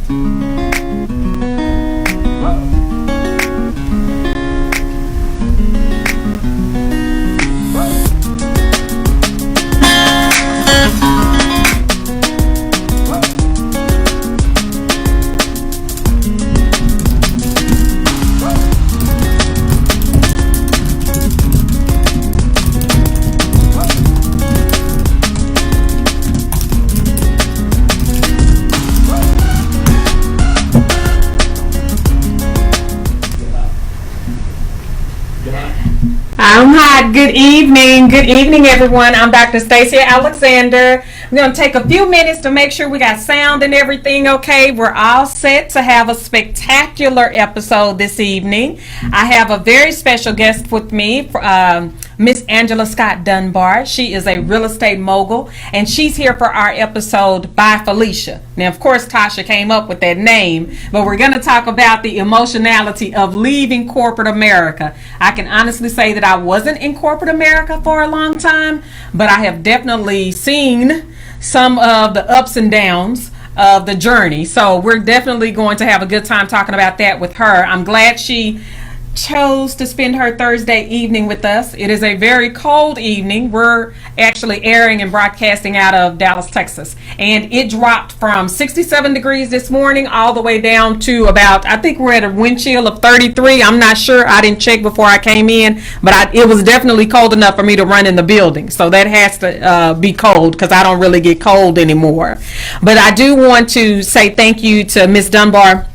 I'm hot. Good evening, everyone. I'm Dr. Stacia Alexander. We're going to take a few minutes to make sure we got sound and everything okay. We're all set to have a spectacular episode this evening. I have a very special guest with me, Miss Angela Scott Dunbar. She is a real estate mogul, and she's here for our episode by Felicia. Now, of course, Tasha came up with that name, but we're going to talk about the emotionality of leaving corporate America. I can honestly say that I wasn't in corporate America for a long time, but I have definitely seen some of the ups and downs of the journey. So we're definitely going to have a good time talking about that with her. I'm glad she chose to spend her Thursday evening with us. It is a very cold evening. We're actually airing and broadcasting out of Dallas, Texas, and it dropped from 67 degrees this morning all the way down to about, I think we're at a wind chill of 33. I'm not sure. I didn't check before I came in, but it was definitely cold enough for me to run in the building. So that has to be cold, because I don't really get cold anymore. But I do want to say thank you to Miss Dunbar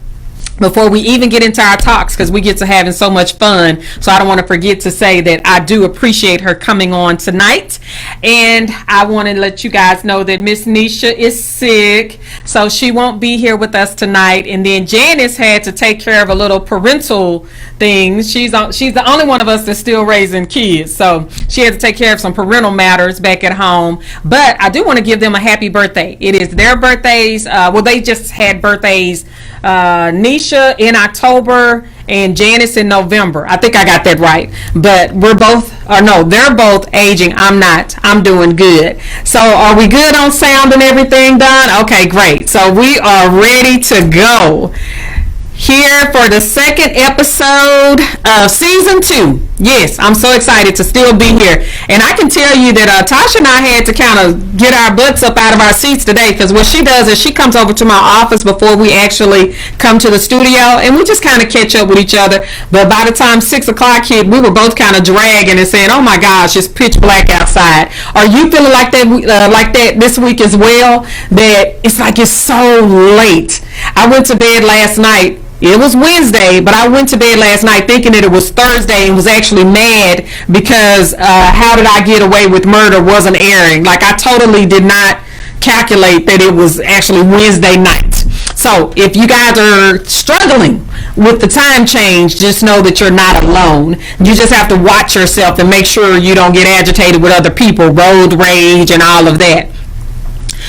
before we even get into our talks, because we get to having so much fun. So I don't want to forget to say that I do appreciate her coming on tonight. And I want to let you guys know that Miss Nisha is sick, so she won't be here with us tonight. And then Janice had to take care of a little parental thing. She's the only one of us that's still raising kids, so she had to take care of some parental matters back at home. But I do want to give them a happy birthday. It is their birthdays. Well, they just had birthdays. Nisha in October and Janice in November. I think I got that right. But they're both aging. I'm not. I'm doing good. So are we good on sound and everything done? Okay, great. So we are ready to go here for the second episode of season 2. Yes, I'm so excited to still be here. And I can tell you that Tasha and I had to kind of get our butts up out of our seats today, because what she does is she comes over to my office before we actually come to the studio, and we just kind of catch up with each other. But by the time 6 o'clock hit, we were both kind of dragging and saying, oh my gosh, it's pitch black outside. Are you feeling like that this week as well? That it's like it's so late. I went to bed last night. It was Wednesday, but I went to bed last night thinking that it was Thursday, and was actually mad because How Did I Get Away with Murder wasn't airing. Like, I totally did not calculate that it was actually Wednesday night. So if you guys are struggling with the time change, just know that you're not alone. You just have to watch yourself and make sure you don't get agitated with other people, road rage and all of that.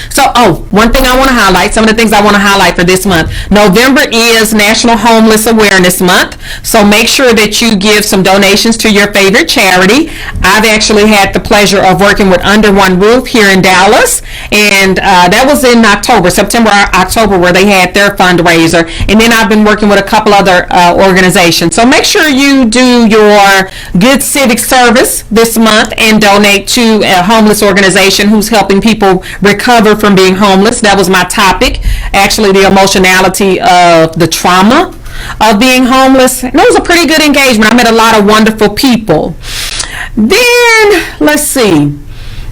So, one thing I want to highlight, some of the things I want to highlight for this month. November is National Homeless Awareness Month, so make sure that you give some donations to your favorite charity. I've actually had the pleasure of working with Under One Roof here in Dallas, and that was in September, October, where they had their fundraiser, and then I've been working with a couple other organizations. So make sure you do your good civic service this month and donate to a homeless organization who's helping people recover from being homeless. That was my topic, actually, the emotionality of the trauma of being homeless. And it was a pretty good engagement. I met a lot of wonderful people. Then, let's see,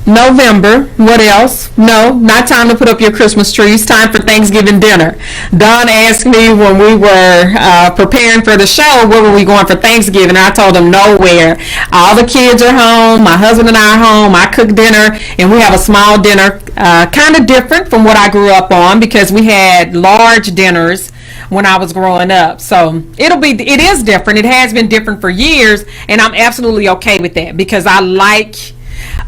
November, what else? No, not time to put up your Christmas trees. Time for Thanksgiving dinner. Don asked me when we were preparing for the show, where were we going for Thanksgiving? I told him nowhere. All the kids are home. My husband and I are home. I cook dinner, and we have a small dinner, kind of different from what I grew up on, because we had large dinners when I was growing up. So it is different. It has been different for years, and I'm absolutely okay with that, because I like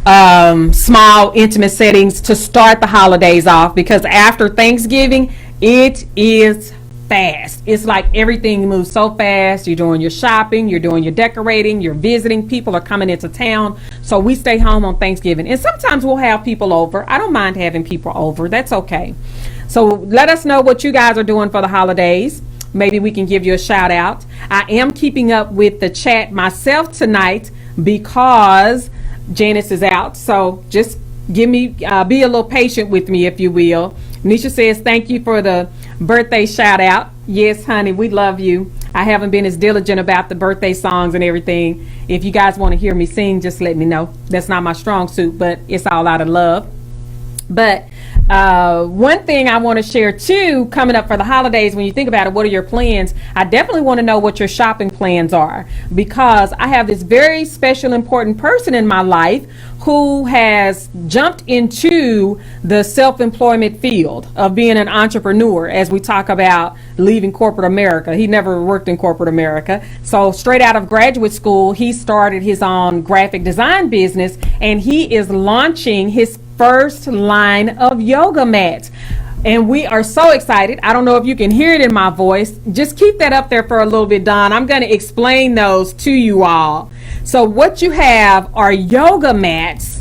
small intimate settings to start the holidays off, because after Thanksgiving it is fast. It's like everything moves so fast. You're doing your shopping, you're doing your decorating, you're visiting. People are coming into town. So we stay home on Thanksgiving. And sometimes we'll have people over. I don't mind having people over. That's okay. So let us know what you guys are doing for the holidays. Maybe we can give you a shout out. I am keeping up with the chat myself tonight because Janice is out. So just be a little patient with me, if you will. Nisha says, thank you for the birthday shout out. Yes, honey, we love you. I haven't been as diligent about the birthday songs and everything. If you guys want to hear me sing, just let me know. That's not my strong suit, but it's all out of love. But one thing I want to share too, coming up for the holidays, when you think about it, what are your plans? I definitely want to know what your shopping plans are, because I have this very special, important person in my life who has jumped into the self-employment field of being an entrepreneur, as we talk about leaving corporate America. He never worked in corporate America. So straight out of graduate school, he started his own graphic design business, and he is launching his first line of yoga mats. And we are so excited. I don't know if you can hear it in my voice. Just keep that up there for a little bit, Don. I'm going to explain those to you all. So what you have are yoga mats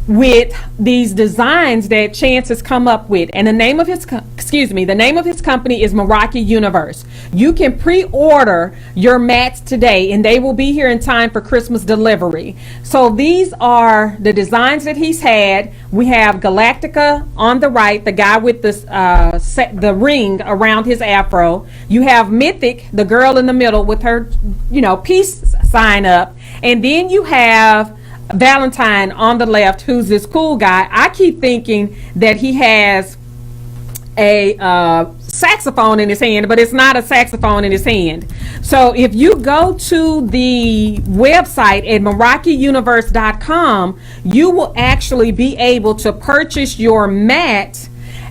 with these designs that Chance has come up with, and the name of his company is Meraki Universe. You can pre-order your mats today, and they will be here in time for Christmas delivery. So these are the designs that he's had. We have Galactica on the right, the guy with this the ring around his afro. You have Mythic, the girl in the middle with her peace sign up, and then you have Valentine on the left, who's this cool guy. I keep thinking that he has a saxophone in his hand, but it's not a saxophone in his hand. So if you go to the website at MerakiUniverse.com, you will actually be able to purchase your mat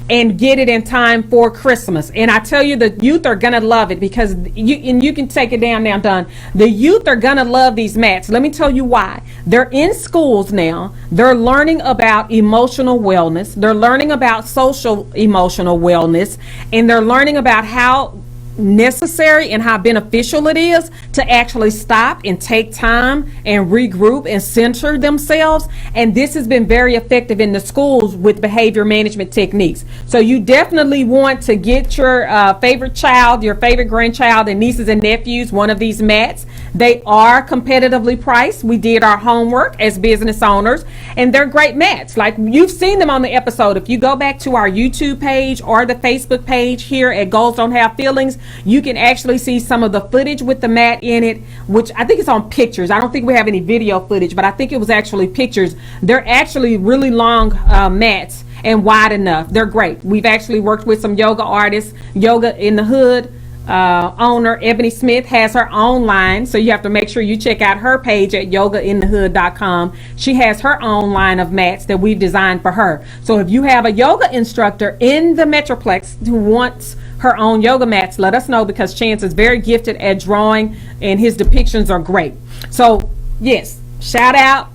and get it in time for Christmas. And I tell you, the youth are gonna love it, because you can take it down now, Don. The youth are gonna love these mats. Let me tell you why. They're in schools now. They're learning about emotional wellness. They're learning about social emotional wellness, and they're learning about how necessary and how beneficial it is to actually stop and take time and regroup and center themselves. And this has been very effective in the schools with behavior management techniques. So you definitely want to get your favorite child, your favorite grandchild and nieces and nephews one of these mats. They are competitively priced. We did our homework as business owners, and they're great mats. Like, you've seen them on the episode. If you go back to our YouTube page or the Facebook page here at Goals Don't Have Feelings, you can actually see some of the footage with the mat in it, which I think it's on pictures. I don't think we have any video footage, but I think it was actually pictures. They're actually really long mats and wide enough. They're great. We've actually worked with some yoga artists. Yoga in the Hood owner Ebony Smith has her own line, so you have to make sure you check out her page at yogainthehood.com. She has her own line of mats that we've designed for her. So if you have a yoga instructor in the Metroplex who wants her own yoga mats, let us know, because Chance is very gifted at drawing and his depictions are great. So yes, shout out,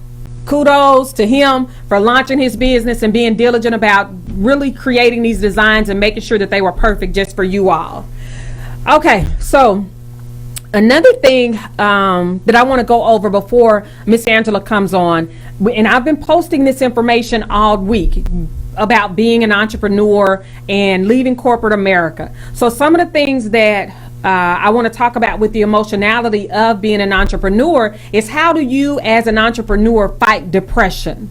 kudos to him for launching his business and being diligent about really creating these designs and making sure that they were perfect just for you all. Okay, so another thing that I want to go over before Miss Angela comes on, and I've been posting this information all week about being an entrepreneur and leaving corporate America. So some of the things that I want to talk about with the emotionality of being an entrepreneur is, how do you as an entrepreneur fight depression?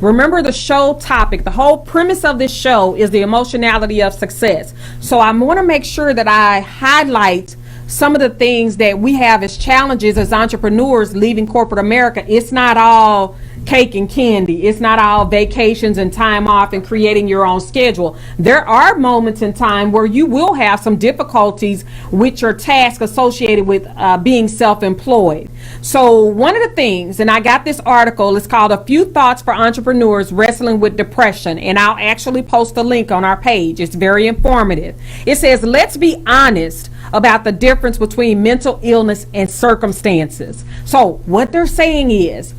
Remember, the show topic, the whole premise of this show is the emotionality of success. So I want to make sure that I highlight some of the things that we have as challenges as entrepreneurs leaving corporate America. It's not all cake and candy. It's not all vacations and time off and creating your own schedule. There are moments in time where you will have some difficulties with your task associated with being self-employed. So one of the things, and I got this article, it's called A Few Thoughts for Entrepreneurs Wrestling with Depression, and I'll actually post a link on our page. It's very informative. It says, let's be honest about the difference between mental illness and circumstances. So what they're saying is,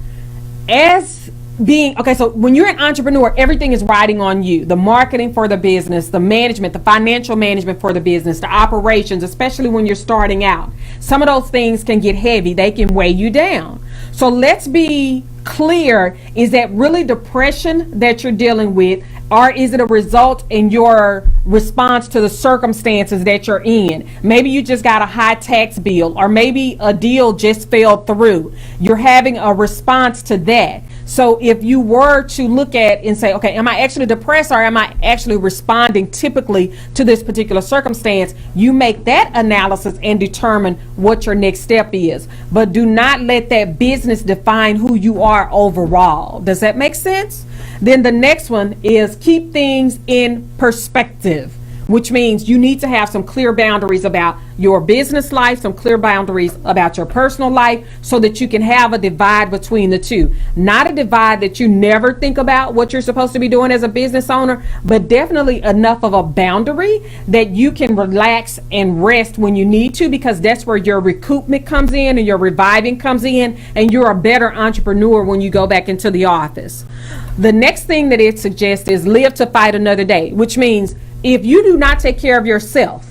as being okay, so when you're an entrepreneur, everything is riding on you. The marketing for the business, the management, the financial management for the business, the operations, especially when you're starting out. Some of those things can get heavy. They can weigh you down. So let's be clear. Is that really depression that you're dealing with, or is it a result in your response to the circumstances that you're in? Maybe you just got a high tax bill, or maybe a deal just fell through. You're having a response to that. So if you were to look at and say, okay, am I actually depressed, or am I actually responding typically to this particular circumstance? You make that analysis and determine what your next step is. But do not let that business define who you are overall. Does that make sense? Then the next one is keep things in perspective, which means you need to have some clear boundaries about your business life, some clear boundaries about your personal life, so that you can have a divide between the two. Not a divide that you never think about what you're supposed to be doing as a business owner, but definitely enough of a boundary that you can relax and rest when you need to, because that's where your recoupment comes in and your reviving comes in, and you're a better entrepreneur when you go back into the office. The next thing that it suggests is live to fight another day, which means if you do not take care of yourself,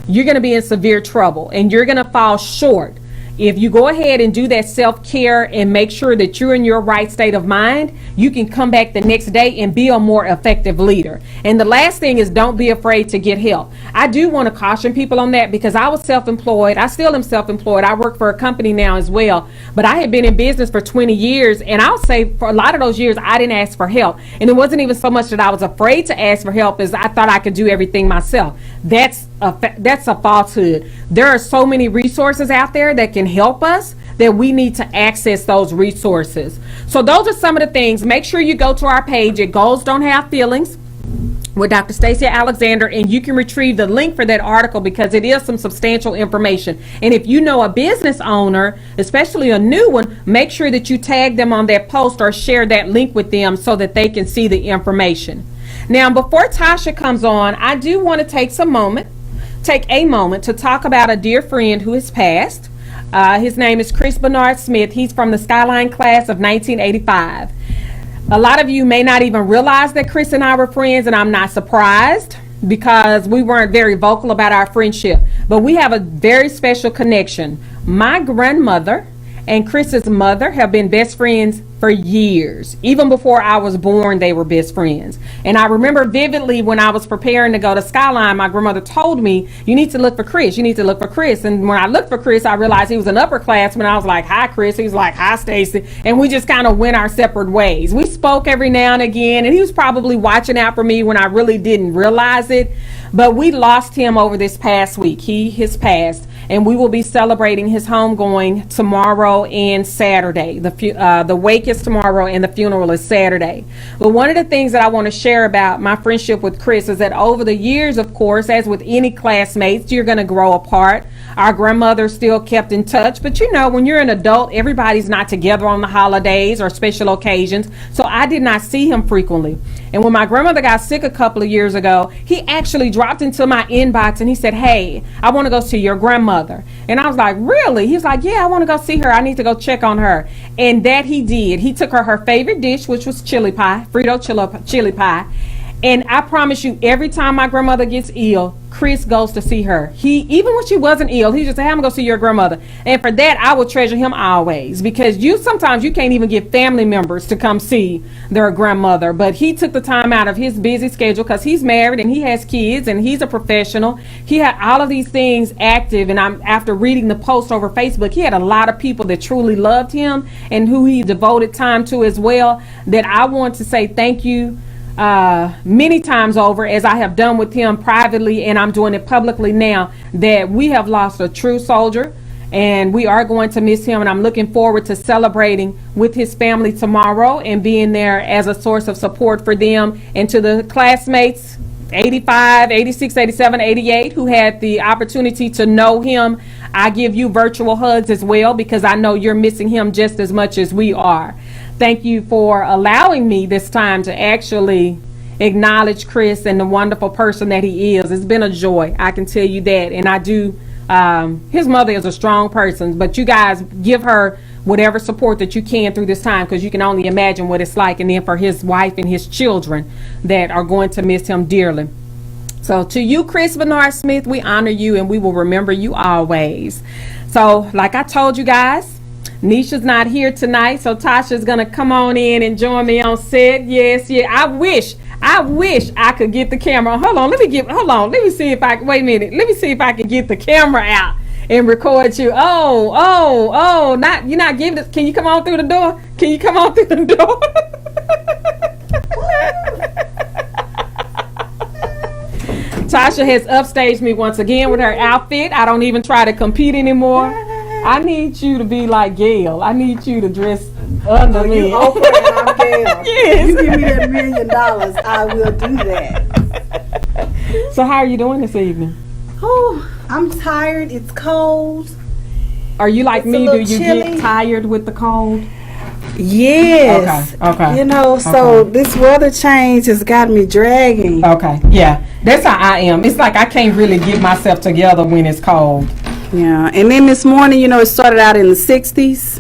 you're going to be in severe trouble, and you're going to fall short. If you go ahead and do that self-care and make sure that you're in your right state of mind, you can come back the next day and be a more effective leader. And the last thing is, don't be afraid to get help. I do want to caution people on that, because I was self-employed. I still am self-employed. I work for a company now as well, but I had been in business for 20 years, and I'll say for a lot of those years, I didn't ask for help. And it wasn't even so much that I was afraid to ask for help as I thought I could do everything myself. That's a falsehood. There are so many resources out there that can help us that we need to access those resources. So those are some of the things. Make sure you go to our page at Goals Don't Have Feelings with Dr. Stacia Alexander, and you can retrieve the link for that article, because it is some substantial information. And if you know a business owner, especially a new one, make sure that you tag them on that post or share that link with them so that they can see the information. Now, before Tasha comes on, I do want to take a moment to talk about a dear friend who has passed. His name is Chris Bernard Smith. He's from the Skyline class of 1985. A lot of you may not even realize that Chris and I were friends, and I'm not surprised, because we weren't very vocal about our friendship. But we have a very special connection. My grandmother and Chris's mother have been best friends for years. Even before I was born, they were best friends. And I remember vividly when I was preparing to go to Skyline, my grandmother told me, you need to look for Chris. You need to look for Chris. And when I looked for Chris, I realized he was an upperclassman. I was like, hi, Chris. He was like, hi, Stacy. And we just kind of went our separate ways. We spoke every now and again, and he was probably watching out for me when I really didn't realize it. But we lost him over this past week. He has passed. And we will be celebrating his homegoing tomorrow and Saturday. The wake is tomorrow and the funeral is Saturday. But one of the things that I want to share about my friendship with Chris is that over the years, of course, as with any classmates, you're going to grow apart. Our grandmother still kept in touch, but you know, when you're an adult, everybody's not together on the holidays or special occasions. So I did not see him frequently. And when my grandmother got sick a couple of years ago, he actually dropped into my inbox and he said, hey, I want to go see your grandmother. And I was like, really? He was like, yeah, I want to go see her. I need to go check on her. And that he did. He took her favorite dish, which was chili pie, Frito chili pie. And I promise you, every time my grandmother gets ill, Chris goes to see her. Even when she wasn't ill, he just said, hey, I'm going to go see your grandmother. And for that, I will treasure him always, because sometimes you can't even get family members to come see their grandmother. But he took the time out of his busy schedule, because he's married and he has kids and he's a professional. He had all of these things active. And after reading the post over Facebook, he had a lot of people that truly loved him and who he devoted time to as well, that I want to say thank you many times over, as I have done with him privately, and I'm doing it publicly now, that we have lost a true soldier, and we are going to miss him. And I'm looking forward to celebrating with his family tomorrow and being there as a source of support for them. And to the classmates 85, 86, 87, 88 who had the opportunity to know him, I give you virtual hugs as well, because I know you're missing him just as much as we are. Thank you for allowing me this time to actually acknowledge Chris and the wonderful person that he is. It's been a joy, I can tell you that. And I do, his mother is a strong person, but you guys give her whatever support that you can through this time, because you can only imagine what it's like. And then for his wife and his children that are going to miss him dearly. So to you, Chris Bernard Smith, we honor you and we will remember you always. So like I told you guys, Nisha's not here tonight, so Tasha's gonna come on in and join me on set. Yes, yeah. I wish I could get the camera. Hold on, let me see if I wait a minute. Let me see if I can get the camera out and record you. Not you're not giving it. Can you come on through the door? Can you come on through the door? Tasha has upstaged me once again with her outfit. I don't even try to compete anymore. I need you to be like Gail. I need you to dress under me. You Oprah and I'm Gail. Yes. You give me that $1 million, I will do that. So how are you doing this evening? Oh, I'm tired. It's cold. Are you like It's me? a Do little you chilly. get tired with the cold? Yes. Okay. You know, so Okay. this weather change has got me dragging. Okay. Yeah. That's how I am. It's like I can't really get myself together when it's cold. Yeah. And then this morning, you know, it started out in the 60s.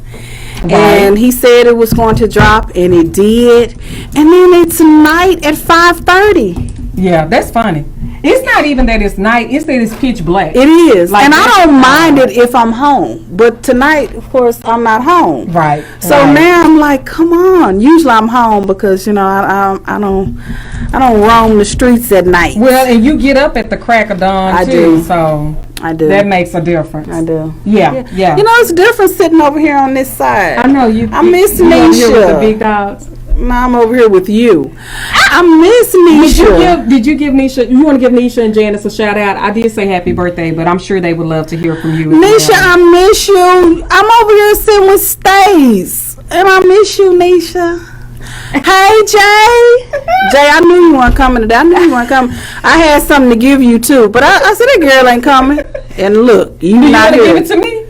Right. And he said it was going to drop, and it did. And then it's night at 5:30. Yeah, that's funny. It's not even that it's night. It's that it's pitch black. It is. Like and I that's- don't mind it if I'm home. But tonight, of course, I'm not home. Right. So right. now I'm like, come on. Usually I'm home because, you know, I don't roam the streets at night. Well, and you get up at the crack of dawn I too, do. so I do. that makes a difference. I do. Yeah. You know, it's different sitting over here on this side. I know you. I miss you over here with the Nisha. big dogs. Now I'm over here with you. I miss Nisha. Did you give Nisha? You want to give Nisha and Janice a shout out? I did say happy birthday, but I'm sure they would love to hear from you. as Nisha, well. I miss you. I'm over here sitting with Stace, and I miss you, Nisha. Hey, Jay, I knew you weren't coming today. I had something to give you too, but I said that girl ain't coming. And look, you Do you not want to here. give it to me?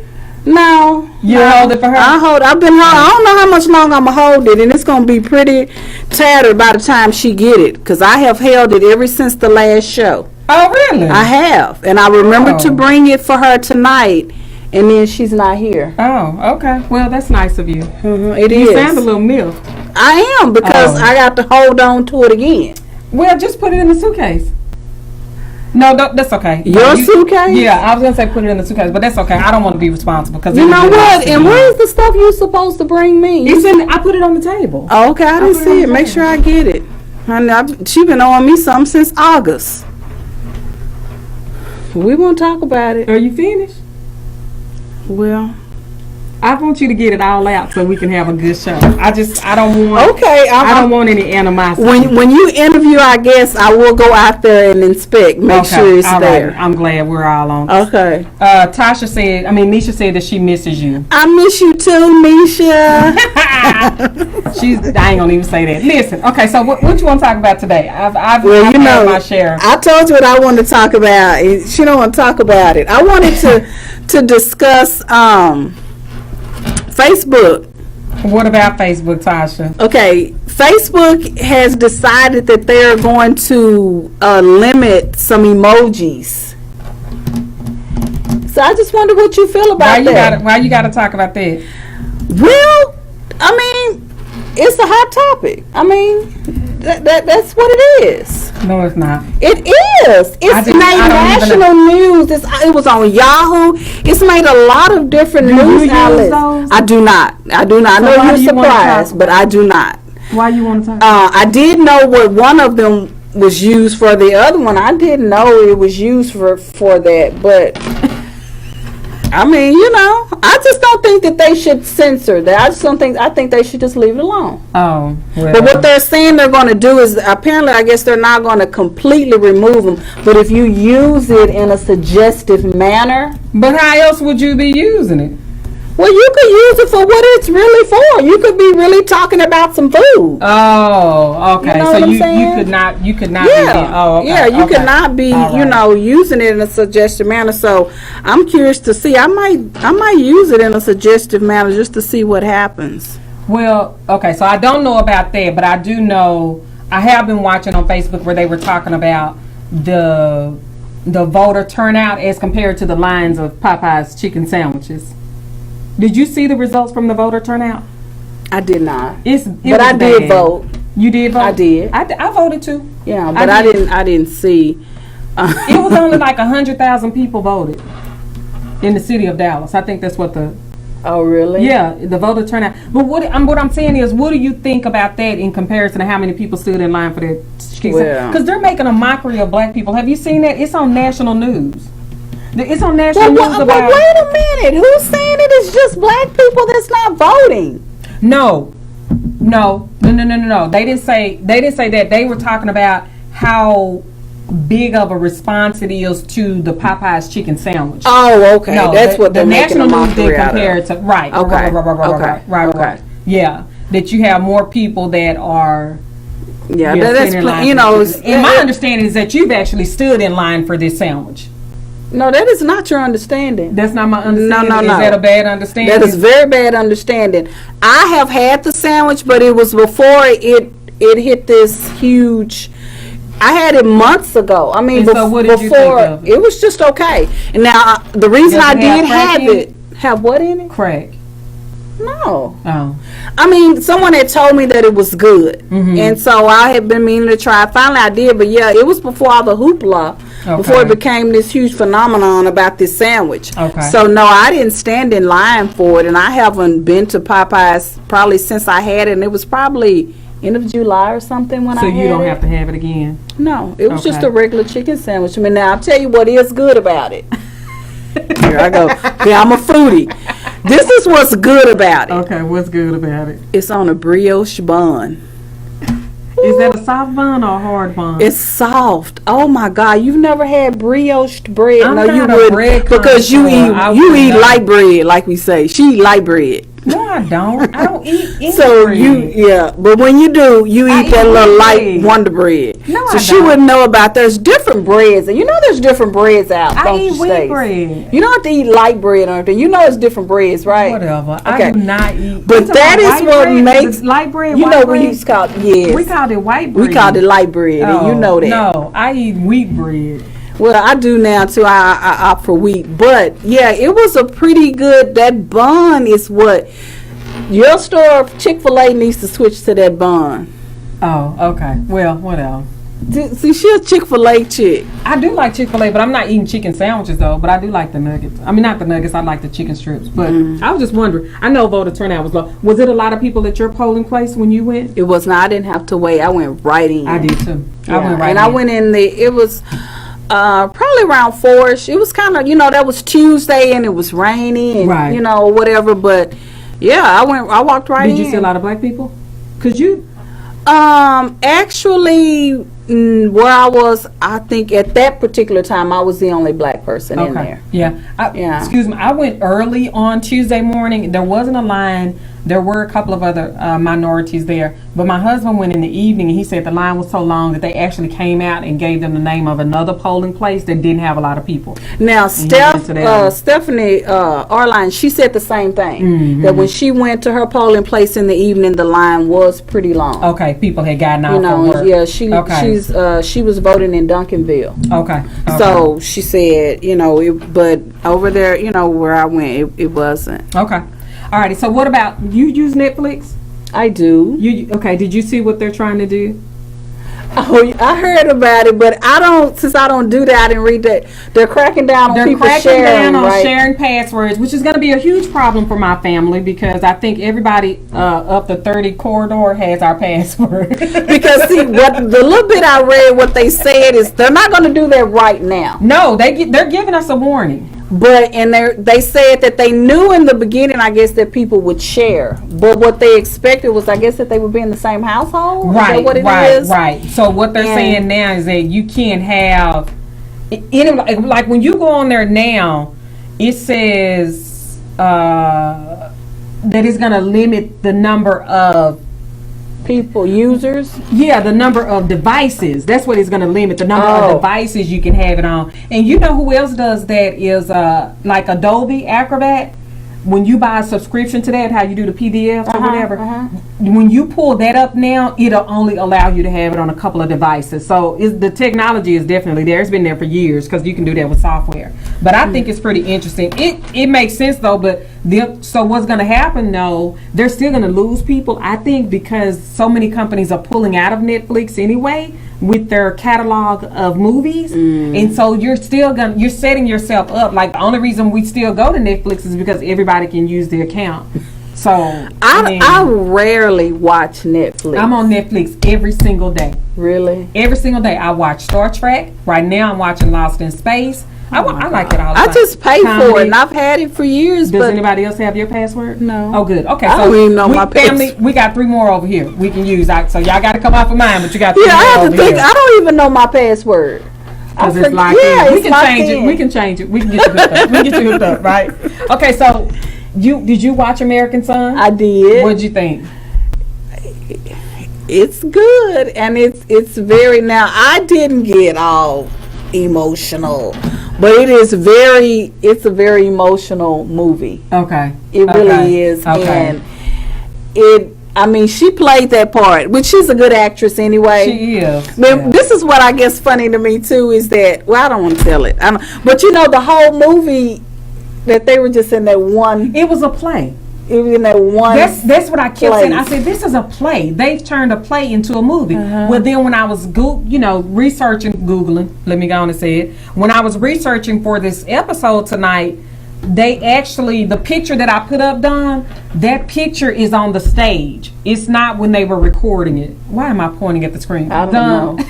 No. You hold it for her? I've been holding. I don't know how much longer I'm gonna hold it, and it's gonna be pretty tattered by the time she get it, because I have held it ever since the last show. Oh, really? I have, and I remember to Oh. bring it for her tonight, and then she's not here. Oh, okay. Well, that's nice of you. It You is. sound a little miffed. I am, because Oh. I got to hold on to it again. Well, just put it in the suitcase. No, that's okay. Your suitcase? Yeah, I was gonna say put it in the suitcase, but that's okay. I don't want to be responsible because You know what? And where's the stuff you supposed to bring me? It's in. I put it on the table. Oh, okay, I didn't put it see on it. the Make table. sure I get it. She been owing me something since August. We won't talk about it. Are you finished? Well, I want you to get it all out so we can have a good show. I don't want. okay. I don't want any animosity. When you interview our guests, I will go out there and inspect, make Okay, sure it's all there. right. I'm glad we're all on. Okay. Nisha said that she misses you. I miss you too, Nisha. I ain't gonna even say that. Listen, okay. So what you want to talk about today? I've Well, you had know, my share. I told you what I wanted to talk about. She don't want to talk about it. I wanted to discuss Facebook. What about Facebook, Tasha? Okay, Facebook has decided that they're going to limit some emojis. So I just wonder what you feel about that. Why you gotta talk about that? Well, I mean, it's a hot topic. I mean, that's what it is. No, it's not. It is. It's made national news. It was on Yahoo. It's made a lot of different Do you news use outlets. those? I do not. I know why you're do you wanna surprised, talk but I do not. Why you want to talk? I did know what one of them was used for. The other one, I didn't know it was used for that. But I mean, you know, I just don't think that they should censor that. I think they should just leave it alone. Oh, well. But what they're saying they're going to do is, apparently, I guess they're not going to completely remove them. But if you use it in a suggestive manner, But how else would you be using it? well, you could use it for what it's really for. You could be really talking about some food. Oh, okay. You know so what I'm you saying? could not. Yeah, Oh, okay. yeah. You okay. could not be, All you right. know, using it in a suggestive manner. So I'm curious to see. I might use it in a suggestive manner just to see what happens. Well, okay. So I don't know about that, but I do know. I have been watching on Facebook where they were talking about the voter turnout as compared to the lines of Popeye's chicken sandwiches. Did you see the results from the voter turnout? I did not. But I did vote. You did vote? I did. I voted too. Yeah, but I didn't see. It was only like 100,000 people voted in the city of Dallas. I think that's what the. Oh, really? Yeah, the voter turnout. But what I'm saying is, what do you think about that in comparison to how many people stood in line for that? Because they're making a mockery of black people. Have you seen that? It's on national news. It's on national news about. But wait a minute. Who's saying it is just black people that's not voting? No. They didn't say that. They were talking about how big of a response it is to the Popeyes chicken sandwich. Oh, okay. No, that's what they're making a mockery out of. The national news did compare it to right. Right. Yeah, that you have more people that are. Yeah, that's and my understanding is that you've actually stood in line for this sandwich. No, that is not your understanding. That's not my understanding. No. Is that a bad understanding? That is very bad understanding. I have had the sandwich, but it was before it hit this huge. I had it months ago. I mean, so what did you think of it? It was just okay. And now the reason I did have it, have what in it? Crack. No. Oh. I mean, someone had told me that it was good, and so I had been meaning to try. Finally, I did, but yeah, it was before all the hoopla. Okay. Before it became this huge phenomenon about this sandwich. Okay. So no, I didn't stand in line for it, and I haven't been to Popeyes probably since I had it, and it was probably end of July or something when I had it. So you don't have to have it again? No, it was just a regular chicken sandwich. I mean, now I'll tell you what is good about it. Here I go. Yeah, I'm a foodie. This is what's good about it. Okay, what's good about it? It's on a brioche bun. Is that a soft bun or a hard bun? It's soft. Oh my God! You've never had brioche bread? No, you wouldn't, because you eat light bread, like we say. She eat light bread. No, I don't. I don't eat any so bread. But when you do, you eat that little light Wonder Bread. No, so she wouldn't know about. There's different breads, and there's different breads out. I eat wheat bread. You don't have to eat light bread or anything. It's different breads, right? Whatever. Okay. I do not eat. But that is what makes light bread. We used to call it. We called it white bread. We called it light bread, and you know that. No, I eat wheat bread. Well, I do now too. I opt for wheat, but yeah, it was a pretty good. That bun is what. Your store, Chick-fil-A, needs to switch to that bun. Oh, okay. Well, what else? See, she's a Chick-fil-A chick. I do like Chick-fil-A, but I'm not eating chicken sandwiches, though. But I do like the nuggets. I mean, not the nuggets. I like the chicken strips. But I was just wondering. I know voter turnout was low. Was it a lot of people at your polling place when you went? It was not. I didn't have to wait. I went right in. I did, too. Yeah. I went in. It was probably around 4-ish. It was kind of, that was Tuesday, and it was rainy and, whatever. But... yeah, I walked right in. Did you see a lot of black people? Because you... actually, where I was, I think at that particular time, I was the only black person in there. Yeah. Excuse me. I went early on Tuesday morning. There wasn't a line. There were a couple of other minorities there. But my husband went in the evening, and he said the line was so long that they actually came out and gave them the name of another polling place that didn't have a lot of people. Now, Stephanie Arline, she said the same thing. That when she went to her polling place in the evening, the line was pretty long. Okay, people had gotten out from work. Yeah, she was voting in Duncanville. Okay. So she said, but over there, where I went, it wasn't. Okay. Alrighty, so what about, you use Netflix? I do. Okay, did you see what they're trying to do? Oh, I heard about it, but since I don't do that, I didn't read that. They're cracking down on people sharing. They're cracking down on sharing passwords, which is going to be a huge problem for my family because I think everybody up the 30 corridor has our password. Because see, the little bit I read, what they said is they're not going to do that right now. No, they're giving us a warning. But they said that they knew in the beginning, I guess, that people would share. But what they expected was, I guess, that they would be in the same household. Right, is that what it is? Right. So what they're saying now is that you can't have, like when you go on there now, it says that it's going to limit the number of people, users? Yeah, the number of devices. That's what it's going to limit, the number of devices you can have it on. And you know who else does that is like Adobe Acrobat. When you buy a subscription to that, how you do the PDFs or whatever, when you pull that up now, it'll only allow you to have it on a couple of devices. So the technology is definitely there. It's been there for years because you can do that with software. But I think it's pretty interesting. It makes sense though. But so what's going to happen though? They're still going to lose people, I think, because so many companies are pulling out of Netflix anyway with their catalog of movies, and so you're setting yourself up. Like the only reason we still go to Netflix is because everybody can use the account. So I rarely watch Netflix. I'm on Netflix every single day. Really? Every single day. I watch Star Trek. Right now I'm watching Lost in Space. I like it all the time. I just pay for it, and I've had it for years. Does anybody else have your password? No. Oh, good. Okay, I don't even know my password. We got 3 more over here we can use. So y'all got to come off of mine, but you got 3 more I have over to think. here. I don't even know my password. Because it's like we can change it. We can change it. We can get you hooked up. We can get you hooked up, right? Okay, so did you watch American Son? I did. What'd you think? It's good, and it's very. Now I didn't get all emotional, but it's a very emotional movie. Okay. It really is. Okay. And I mean, she played that part, which she's a good actress anyway. She is. But this is what I guess funny to me too is that, well, I don't want to tell it. But the whole movie that they were just in that one. It was a play. It was in that one. That's what I kept saying. I said, this is a play. They've turned a play into a movie. Well, then when I was Googling, let me go on and say it. When I was researching for this episode tonight, the picture that I put up, Don, that picture is on the stage. It's not when they were recording it. Why am I pointing at the screen? I don't know.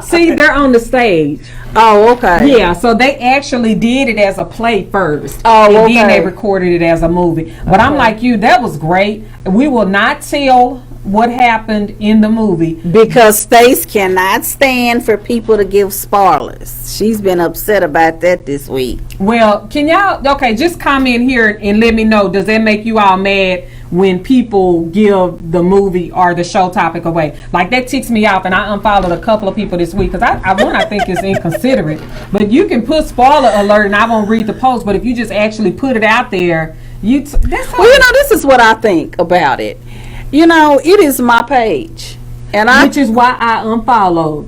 See, they're on the stage. Oh, okay. Yeah, so they actually did it as a play first. Oh, and okay. then they recorded it as a movie. But I'm like you, that was great. We will not tell what happened in the movie. Because Stace cannot stand for people to give spoilers. She's been upset about that this week. Well, can y'all, just comment here and let me know, does that make you all mad when people give the movie or the show topic away? Like, that ticks me off, and I unfollowed a couple of people this week because I think it's inconsiderate. But you can put spoiler alert and I won't read the post, but if you just actually put it out there, this is what I think about it. It is my page, which is why I unfollowed.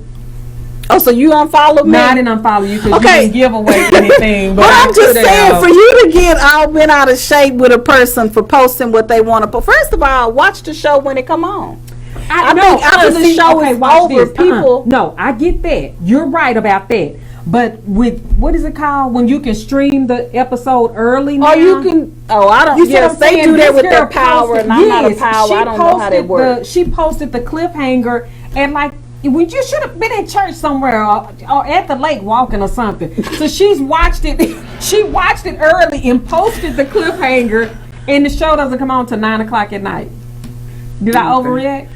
Oh, so you unfollowed me? No, I didn't unfollow you because you didn't give away anything. But I'm just saying, for you to get all bent out of shape with a person for posting what they want to post. First of all, watch the show when it come on. I think after the show is over, people. No, I get that. You're right about that. But with, what is it called, when you can stream the episode early now? Oh, you can. Oh, I don't. Yes, they do that with their power, and I'm not a power. I don't know how that works. She posted the cliffhanger, and like, when you should have been in church somewhere or at the lake walking or something. So she's watched it. She watched it early and posted the cliffhanger, and the show doesn't come on till 9:00 at night. Did I overreact?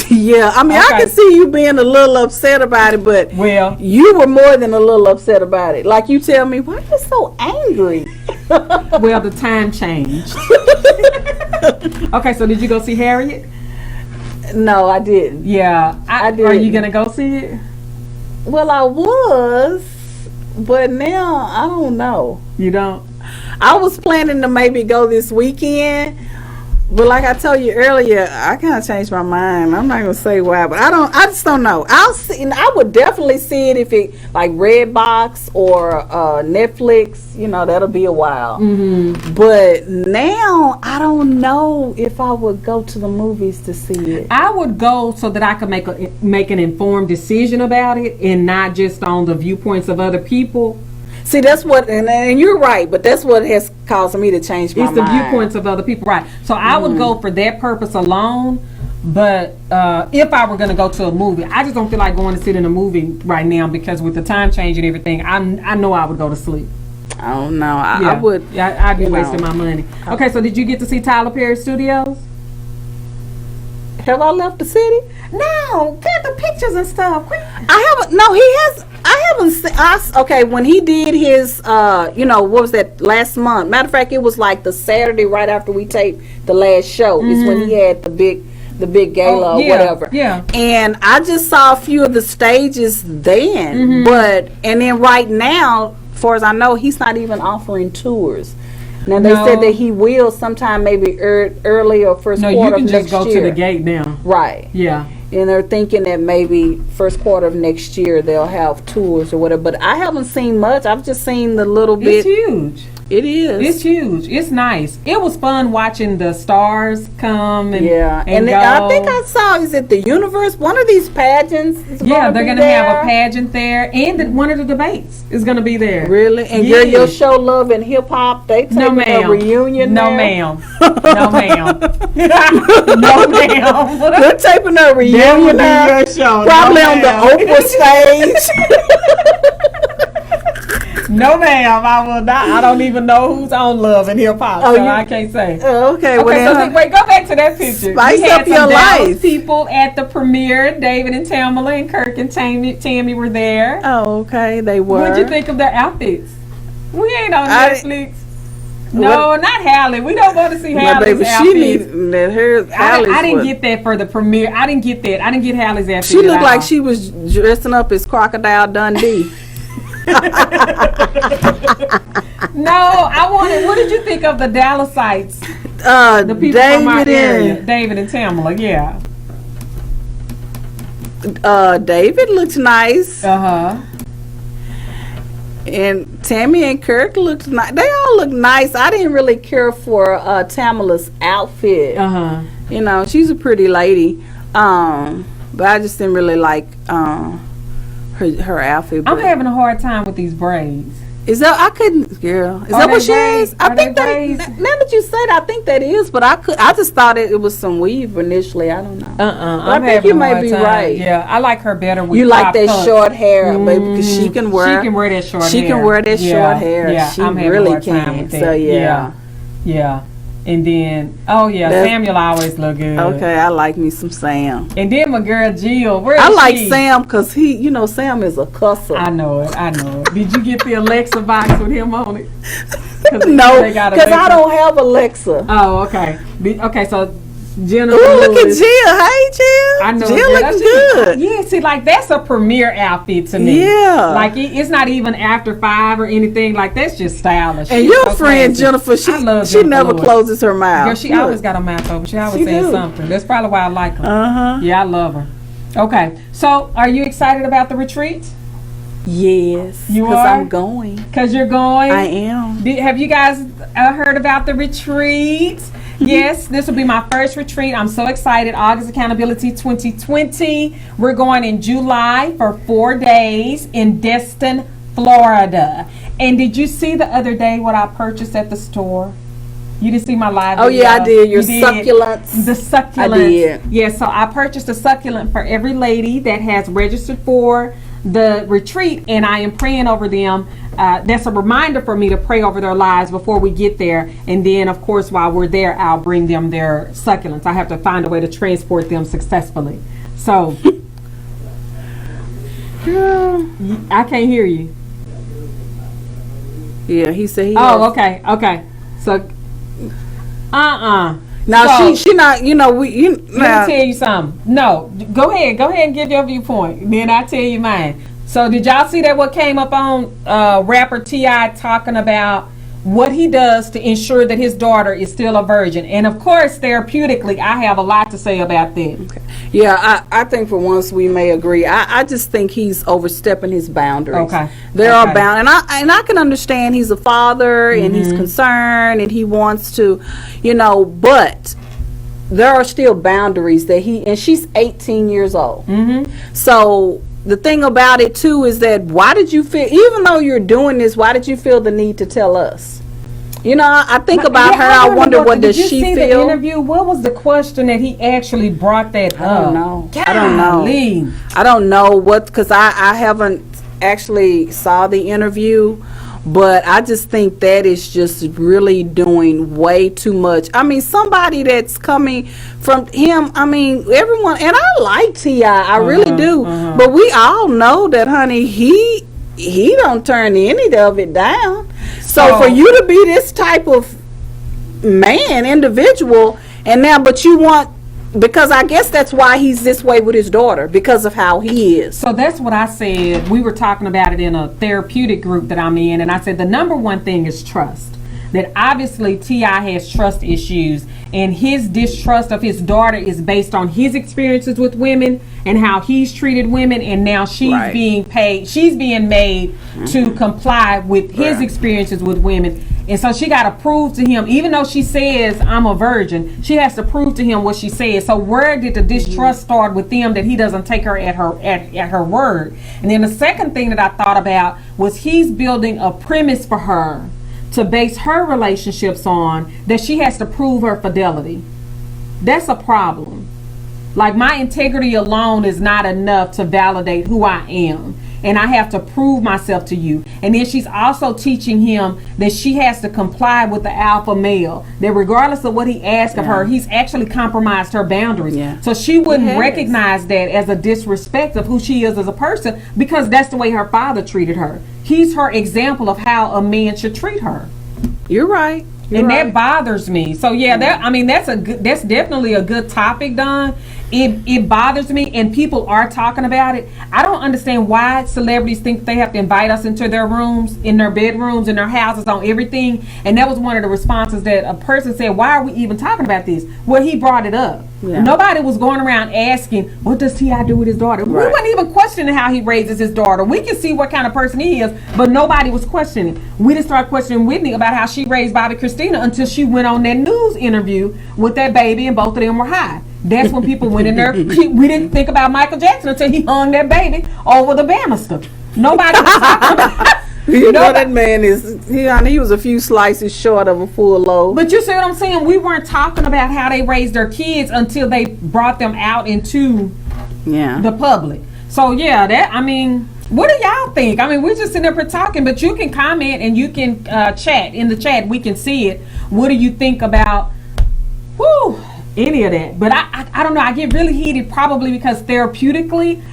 Yeah, I mean, okay. I can see you being a little upset about it, but you were more than a little upset about it. Like, you tell me, why are you so angry? Well, the time changed. Okay, so did you go see Harriet? No, I didn't. Yeah, I did. Are you gonna go see it? Well, I was, but now I don't know. You don't? I was planning to maybe go this weekend. But like I told you earlier, I kind of changed my mind. I'm not gonna say why, but I just don't know. I'll see. And I would definitely see it if it like Redbox or Netflix. That'll be a while. Mm-hmm. But now I don't know if I would go to the movies to see it. I would go so that I could make an informed decision about it and not just on the viewpoints of other people. See, that's what, and you're right, but that's what has caused me to change my mind. It's the viewpoints of other people, right? So I would go for that purpose alone. But if I were going to go to a movie, I just don't feel like going to sit in a movie right now because with the time change and everything, I know I would go to sleep. I don't know. I would. Yeah, I'd be wasting my money. Okay, so did you get to see Tyler Perry Studios? Have I left the city? No, get the pictures and stuff. I haven't. No, he has. I haven't seen. Okay, when he did his, what was that last month? Matter of fact, it was like the Saturday right after we taped the last show. Mm-hmm. Is when he had the big gala or whatever. Yeah. And I just saw a few of the stages then, and then right now, as far as I know, he's not even offering tours. Now they said that he will sometime maybe early or first quarter of next year. No, you can just go to the gate now. Right. Yeah. And they're thinking that maybe first quarter of next year they'll have tours or whatever. But I haven't seen much. I've just seen the little bit. It's huge. It is. It's huge. It's nice. It was fun watching the stars come and and go. I think I saw, is it the Universe? One of these pageants is they're going to there. have a pageant there, and one of the debates is going to be there. Really? And your show, Love and Hip Hop, they taking a reunion No, there? ma'am. No, ma'am. No, ma'am. They're taping a reunion there. Probably on the Oprah stage. No, ma'am, I will not. I don't even know who's on Love and Hip Hop, so I can't say. Okay, so wait, go back to that picture. Spice up your life. People at the premiere, David and Tamala and Kirk and Tammy were there. Oh, okay, they were. What'd you think of their outfits? We ain't on Netflix. No, not Hallie. We don't want to see Hallie's outfits. I didn't get that for the premiere. I didn't get that. I didn't get Hallie's outfit. She looked like she was dressing up as Crocodile Dundee. No, I wanted. What did you think of the Dallasites? The people from our area, David and Tamala. Yeah. David looks nice. And Tammy and Kirk looked nice. They all look nice. I didn't really care for Tamala's outfit. You know, she's a pretty lady. But I just didn't really like her outfit. I'm having a hard time with these braids. Is that I couldn't, girl? Is that what she is? I think that. Now that you said, I think that is. But I just thought it was some weave initially. I don't know. I think you may be right. Yeah, I like her better with. You like that short hair, baby, because she can wear. She can wear that short hair. She can wear that short hair. Yeah, she I'm really can. So yeah. And then, Samuel always look good. Okay, I like me some Sam. And then my girl Jill, where is I like she? Sam because Sam is a cusser. I know it. Did you get the Alexa box with him on it? No, because I don't have Alexa. Oh, okay. Okay, so Jennifer. Ooh, look at Jill. Hey, Jill. I know. Jill looking good. Yeah, see, like, that's a premiere outfit to me. Yeah. Like, it's not even after 5 or anything. Like, that's just stylish. And your friend Jennifer, she never closes her mouth. Girl, she always got her mouth open. She always says something. That's probably why I like her. Yeah, I love her. Okay. So, are you excited about the retreat? Yes. You are? Because I'm going. Because you're going? I am. Have you guys heard about the retreat? Yes, this will be my first retreat. I'm so excited. August Accountability 2020. We're going in July for 4 days in Destin, Florida. And did you see the other day what I purchased at the store? You didn't see my live video? Oh, yeah, I did. Your succulents. The succulents. I did. Yeah, so I purchased a succulent for every lady that has registered for the retreat, and I am praying over them. That's a reminder for me to pray over their lives before we get there. And then, of course, while we're there, I'll bring them their succulents. I have to find a way to transport them successfully. So, I can't hear you. Yeah, he said he okay. So, Now, so, she not, let me tell you something. No, go ahead and give your viewpoint. Then I'll tell you mine. So did y'all see that what came up on rapper T.I. talking about what he does to ensure that his daughter is still a virgin? And of course, therapeutically, I have a lot to say about that. Okay. Yeah, I think for once we may agree. I just think he's overstepping his boundaries. Okay. There are boundaries. And I can understand he's a father and he's concerned and he wants to, but there are still boundaries that and she's 18 years old. So the thing about it too is that why did you feel, even though you're doing this, why did you feel the need to tell us? I think about her. I wonder what does she feel. Did you see the interview? What was the question that he actually brought that up? I don't know. I don't know what, because I haven't actually saw the interview. But I just think that is just really doing way too much. I mean, somebody that's coming from him, everyone, and I like T.I., I really do. But we all know that, honey, he don't turn any of it down. So for you to be this type of individual, but you want, because I guess that's why he's this way with his daughter, because of how he is. So that's what I said. We were talking about it in a therapeutic group that I'm in, and I said the number one thing is trust. that obviously T.I. has trust issues, and his distrust of his daughter is based on his experiences with women and how he's treated women, and now she's being made to comply with his experiences with women. And so she got to prove to him, even though she says I'm a virgin, she has to prove to him what she says. So where did the distrust start with them, that he doesn't take her at her word? And then the second thing that I thought about was he's building a premise for her to base her relationships on, that she has to prove her fidelity. That's a problem. Like, my integrity alone is not enough to validate who I am, and I have to prove myself to you. And then she's also teaching him that she has to comply with the alpha male, that regardless of what he asks of her, he's actually compromised her boundaries. So she wouldn't recognize that as a disrespect of who she is as a person, because that's the way her father treated her. He's her example of how a man should treat her. You're right. That bothers me. So that's definitely a good topic, Don. It bothers me, and people are talking about it. I don't understand why celebrities think they have to invite us into their rooms, in their bedrooms, in their houses, on everything. And that was one of the responses that a person said, why are we even talking about this? Well, he brought it up. Nobody was going around asking, what does T.I. do with his daughter? We weren't even questioning how he raises his daughter. We can see what kind of person he is, but nobody was questioning. We didn't start questioning Whitney about how she raised Bobby Christina until she went on that news interview with that baby, and both of them were high. That's when people went in there. We didn't think about Michael Jackson until he hung that baby over the banister. Nobody was talking about You know that man he was a few slices short of a full loaf. But you see what I'm saying? We weren't talking about how they raised their kids until they brought them out into the public. So what do y'all think? I mean, we're just sitting there talking, but you can comment and you can chat in the chat. We can see it. What do you think about any of that? But I don't know. I get really heated probably because therapeutically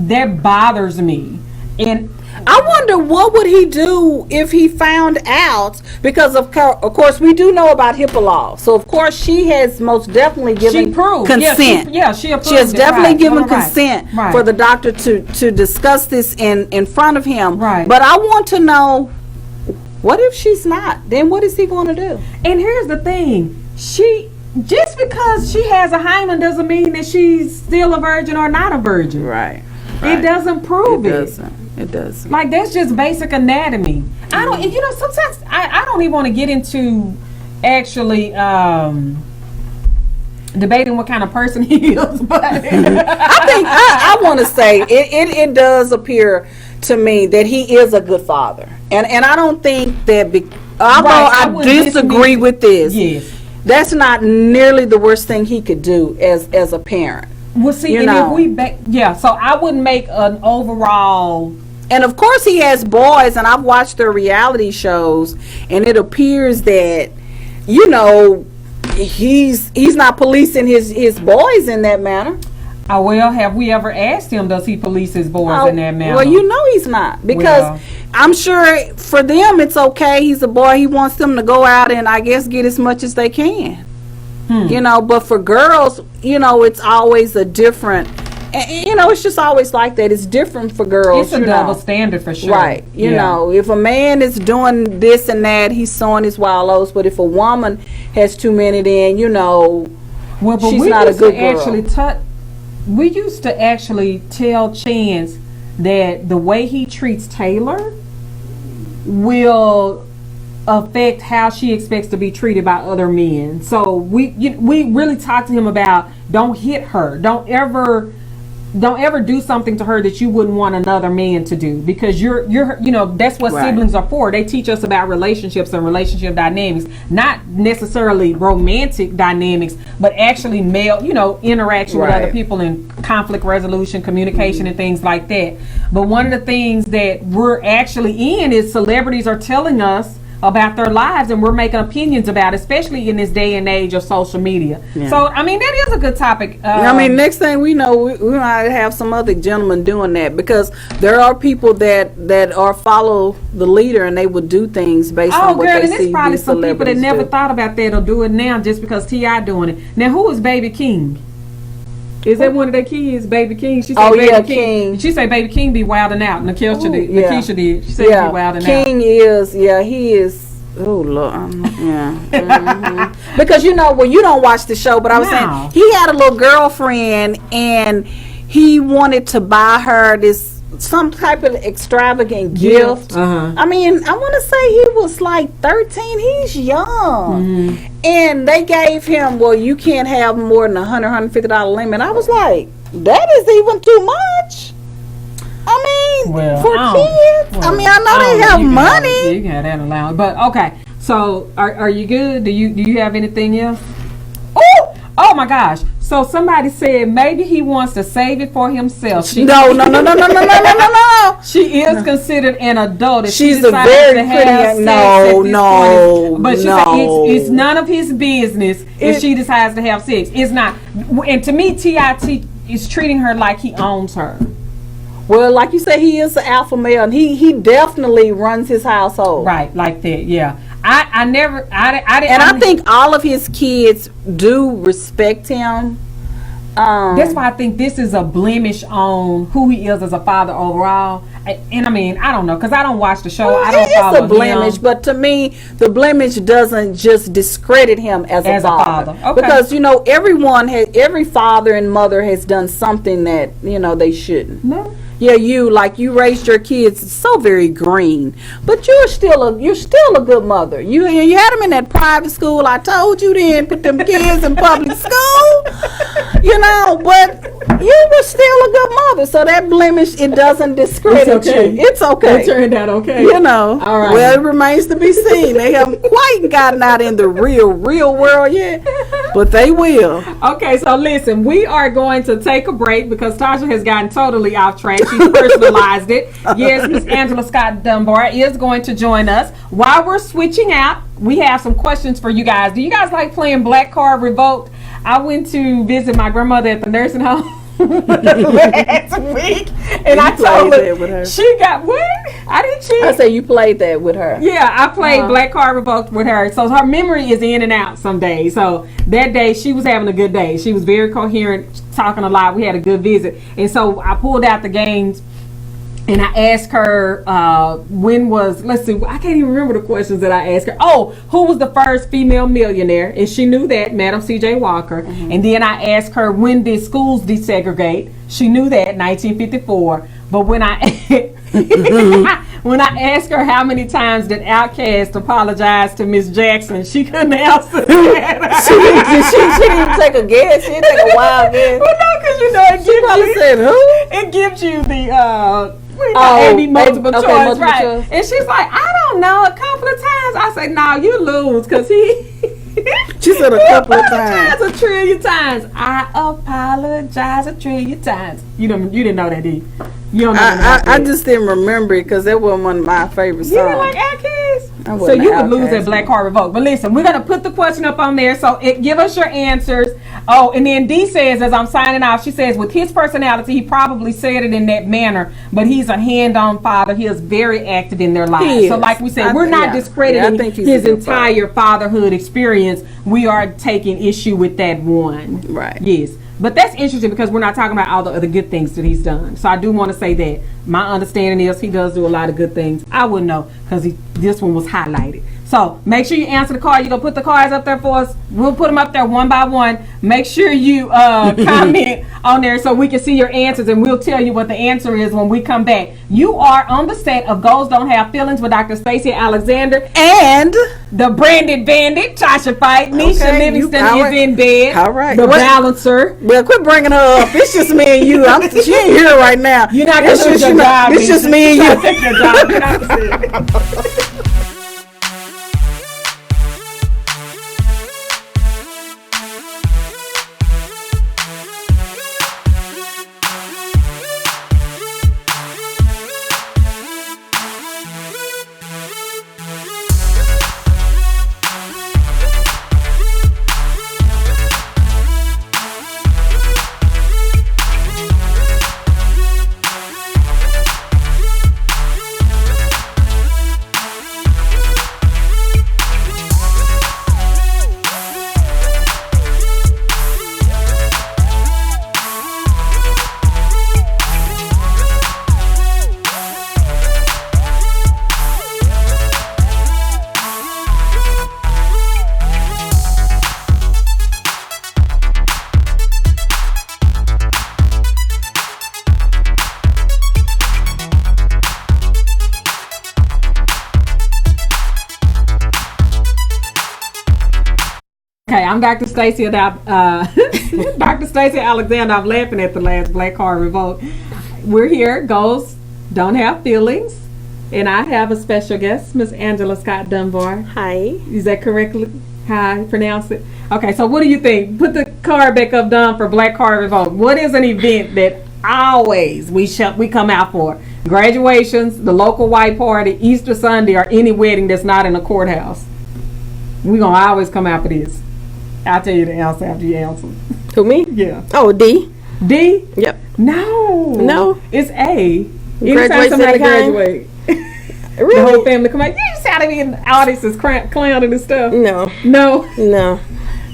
that bothers me. And I wonder what would he do if he found out, because of course we do know about HIPAA law. So of course she has most definitely given consent. She approved. She has definitely given consent for the doctor to discuss this in front of him. Right. But I want to know, what if she's not? Then what is he going to do? And here's the thing. Just because she has a hymen doesn't mean that she's still a virgin or not a virgin. Right. It doesn't prove it. It doesn't. Like, that's just basic anatomy. I don't, sometimes I don't even want to get into actually debating what kind of person he is, but I think I want to say it does appear to me that he is a good father, and I don't think that although I disagree with this. Yes. That's not nearly the worst thing he could do as a parent. Well, see, so I wouldn't make an overall. And of course he has boys, and I've watched their reality shows, and it appears that, he's not policing his boys in that manner. Well, have we ever asked him, does he police his boys in that manner? Well, he's not, because I'm sure for them it's okay. He's a boy. He wants them to go out and I guess get as much as they can. But for girls, it's always a different, it's just always like that. It's different for girls. It's a double standard for sure. Right. You know, if a man is doing this and that, he's sowing his wild oats. But if a woman has too many, then, she's not a good girl. We used to actually tell Chance that the way he treats Taylor will affect how she expects to be treated by other men. So we really talked to him about, don't hit her, don't ever do something to her that you wouldn't want another man to do, because you're that's what siblings are for. They teach us about relationships and relationship dynamics, not necessarily romantic dynamics, but actually male interaction with other people and conflict resolution, communication, and things like that. But one of the things that we're actually in is celebrities are telling us about their lives, and we're making opinions about it, especially in this day and age of social media. So that is a good topic. Next thing we know, we might have some other gentlemen doing that, because there are people that are follow the leader, and they would do things based on what they see. And there's probably some people that never thought about that or do it now just because T.I. doing it. Now, who is Baby King? Is that one of their kids, Baby King? She said Baby King. She said Baby King be wilding out. Nakisha did. She said he be wilding out. King is, he is. Oh Lord, yeah. Because you don't watch the show, but I was saying he had a little girlfriend, and he wanted to buy her some type of extravagant gift. I mean, I want to say he was like 13. He's young, and they gave him, well, you can't have more than $150 limit. I was like, that is even too much. I mean, for kids. I mean, I know they have money. You can have that allowance, but okay. So, are you good? Do you have anything else? Oh my gosh! So somebody said maybe he wants to save it for himself. No. She is considered an adult. If She's she decides a very to have pretty. Point, but she said it's none of his business if she decides to have sex. It's not. And to me, TIT is treating her like he owns her. Well, like you said, he is an alpha male, and he definitely runs his household. Right, like that, yeah. I didn't. And I think all of his kids do respect him. That's why I think this is a blemish on who he is as a father overall. And I mean, I don't know, because I don't watch the show. I don't follow him. It's a blemish, but to me, the blemish doesn't just discredit him as a father. Okay. Because, every father and mother has done something that, they shouldn't. No. Yeah, you raised your kids so very green, but you're still a good mother. You had them in that private school. I told you then, put them kids in public school, but you were still a good mother. So that blemish, it doesn't discredit you. It's okay. It turned out okay. All right. Well, it remains to be seen. They haven't quite gotten out in the real world yet, but they will. Okay, so listen, we are going to take a break because Tasha has gotten totally off track. She personalized it. Yes, Miss Angela Scott Dunbar is going to join us. While we're switching out, we have some questions for you guys. Do you guys like playing Black Card Revoked? I went to visit my grandmother at the nursing home last week, and I told her she got what? I didn't cheat. I say you played that with her. Yeah, I played Black Card Revoked with her. So her memory is in and out some days. So that day she was having a good day. She was very coherent, talking a lot. We had a good visit, and so I pulled out the games. And I asked her, let's see, I can't even remember the questions that I asked her. Oh, who was the first female millionaire? And she knew that, Madam C.J. Walker. And then I asked her, when did schools desegregate? She knew that, 1954. But when I asked her how many times did Outkast apologize to Miss Jackson, she couldn't answer that. she didn't even take a guess. She didn't take a wild guess. Well, no, because it gives you the multiple choice, right? And she's like, I don't know, a couple of times. I say, no, you lose, because she said a couple of times. A trillion times. I apologize a trillion times. You didn't know that, did you? You don't know I just didn't remember it because that wasn't one of my favorite songs. You didn't like Outkast? So you would lose at Black Card Revoked. But listen, we're going to put the question up on there. So give us your answers. Oh, and then Dee says, as I'm signing off, she says, with his personality, he probably said it in that manner, but he's a hand-on father. He is very active in their lives. So like we said, we're not discrediting his entire fatherhood experience. We are taking issue with that one. Right. Yes. But that's interesting because we're not talking about all the other good things that he's done. So I do want to say that. My understanding is he does do a lot of good things. I wouldn't know because this one was highlighted. So make sure you answer the card. You're going to put the cards up there for us. We'll put them up there one by one. Make sure you comment on there so we can see your answers, and we'll tell you what the answer is when we come back. You are on the set of Goals Don't Have Feelings with Dr. Stacia Alexander and the Branded Bandit, Tasha Fight. Nisha Livingston is in bed. All right. The balancer. Well, quit bringing her up. It's just me and you. She ain't here right now. You're not going to lose your job. It's just me and you. Take your job. You're not gonna see it. I'm Dr. Stacia. Dr. Stacia Alexander. I'm laughing at the last Black Card Revolt. We're here. Goals don't have feelings. And I have a special guest, Miss Angela Scott Dunbar. Hi. Is that correctly how I pronounce it? Okay, so what do you think? Put the card back up, Don, for Black Card Revolt. What is an event that always we come out for? Graduations, the local white party, Easter Sunday, or any wedding that's not in a courthouse. We're going to always come out for this. I'll tell you the answer after you answer. Who, me? Yeah. Oh, D. D? Yep. No. It's A. Anytime Graduate somebody kind? graduate. Really? The whole family come out. You just out of me in the audience is clowning and stuff. No. No.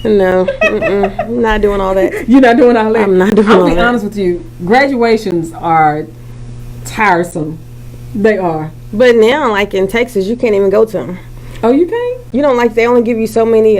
I'm not doing all that. You're not doing all that? I'm not doing all I'll be that. honest with you. Graduations are tiresome. They are. But now, like in Texas, you can't even go to them. Oh, you can't? You don't like, they only give you so many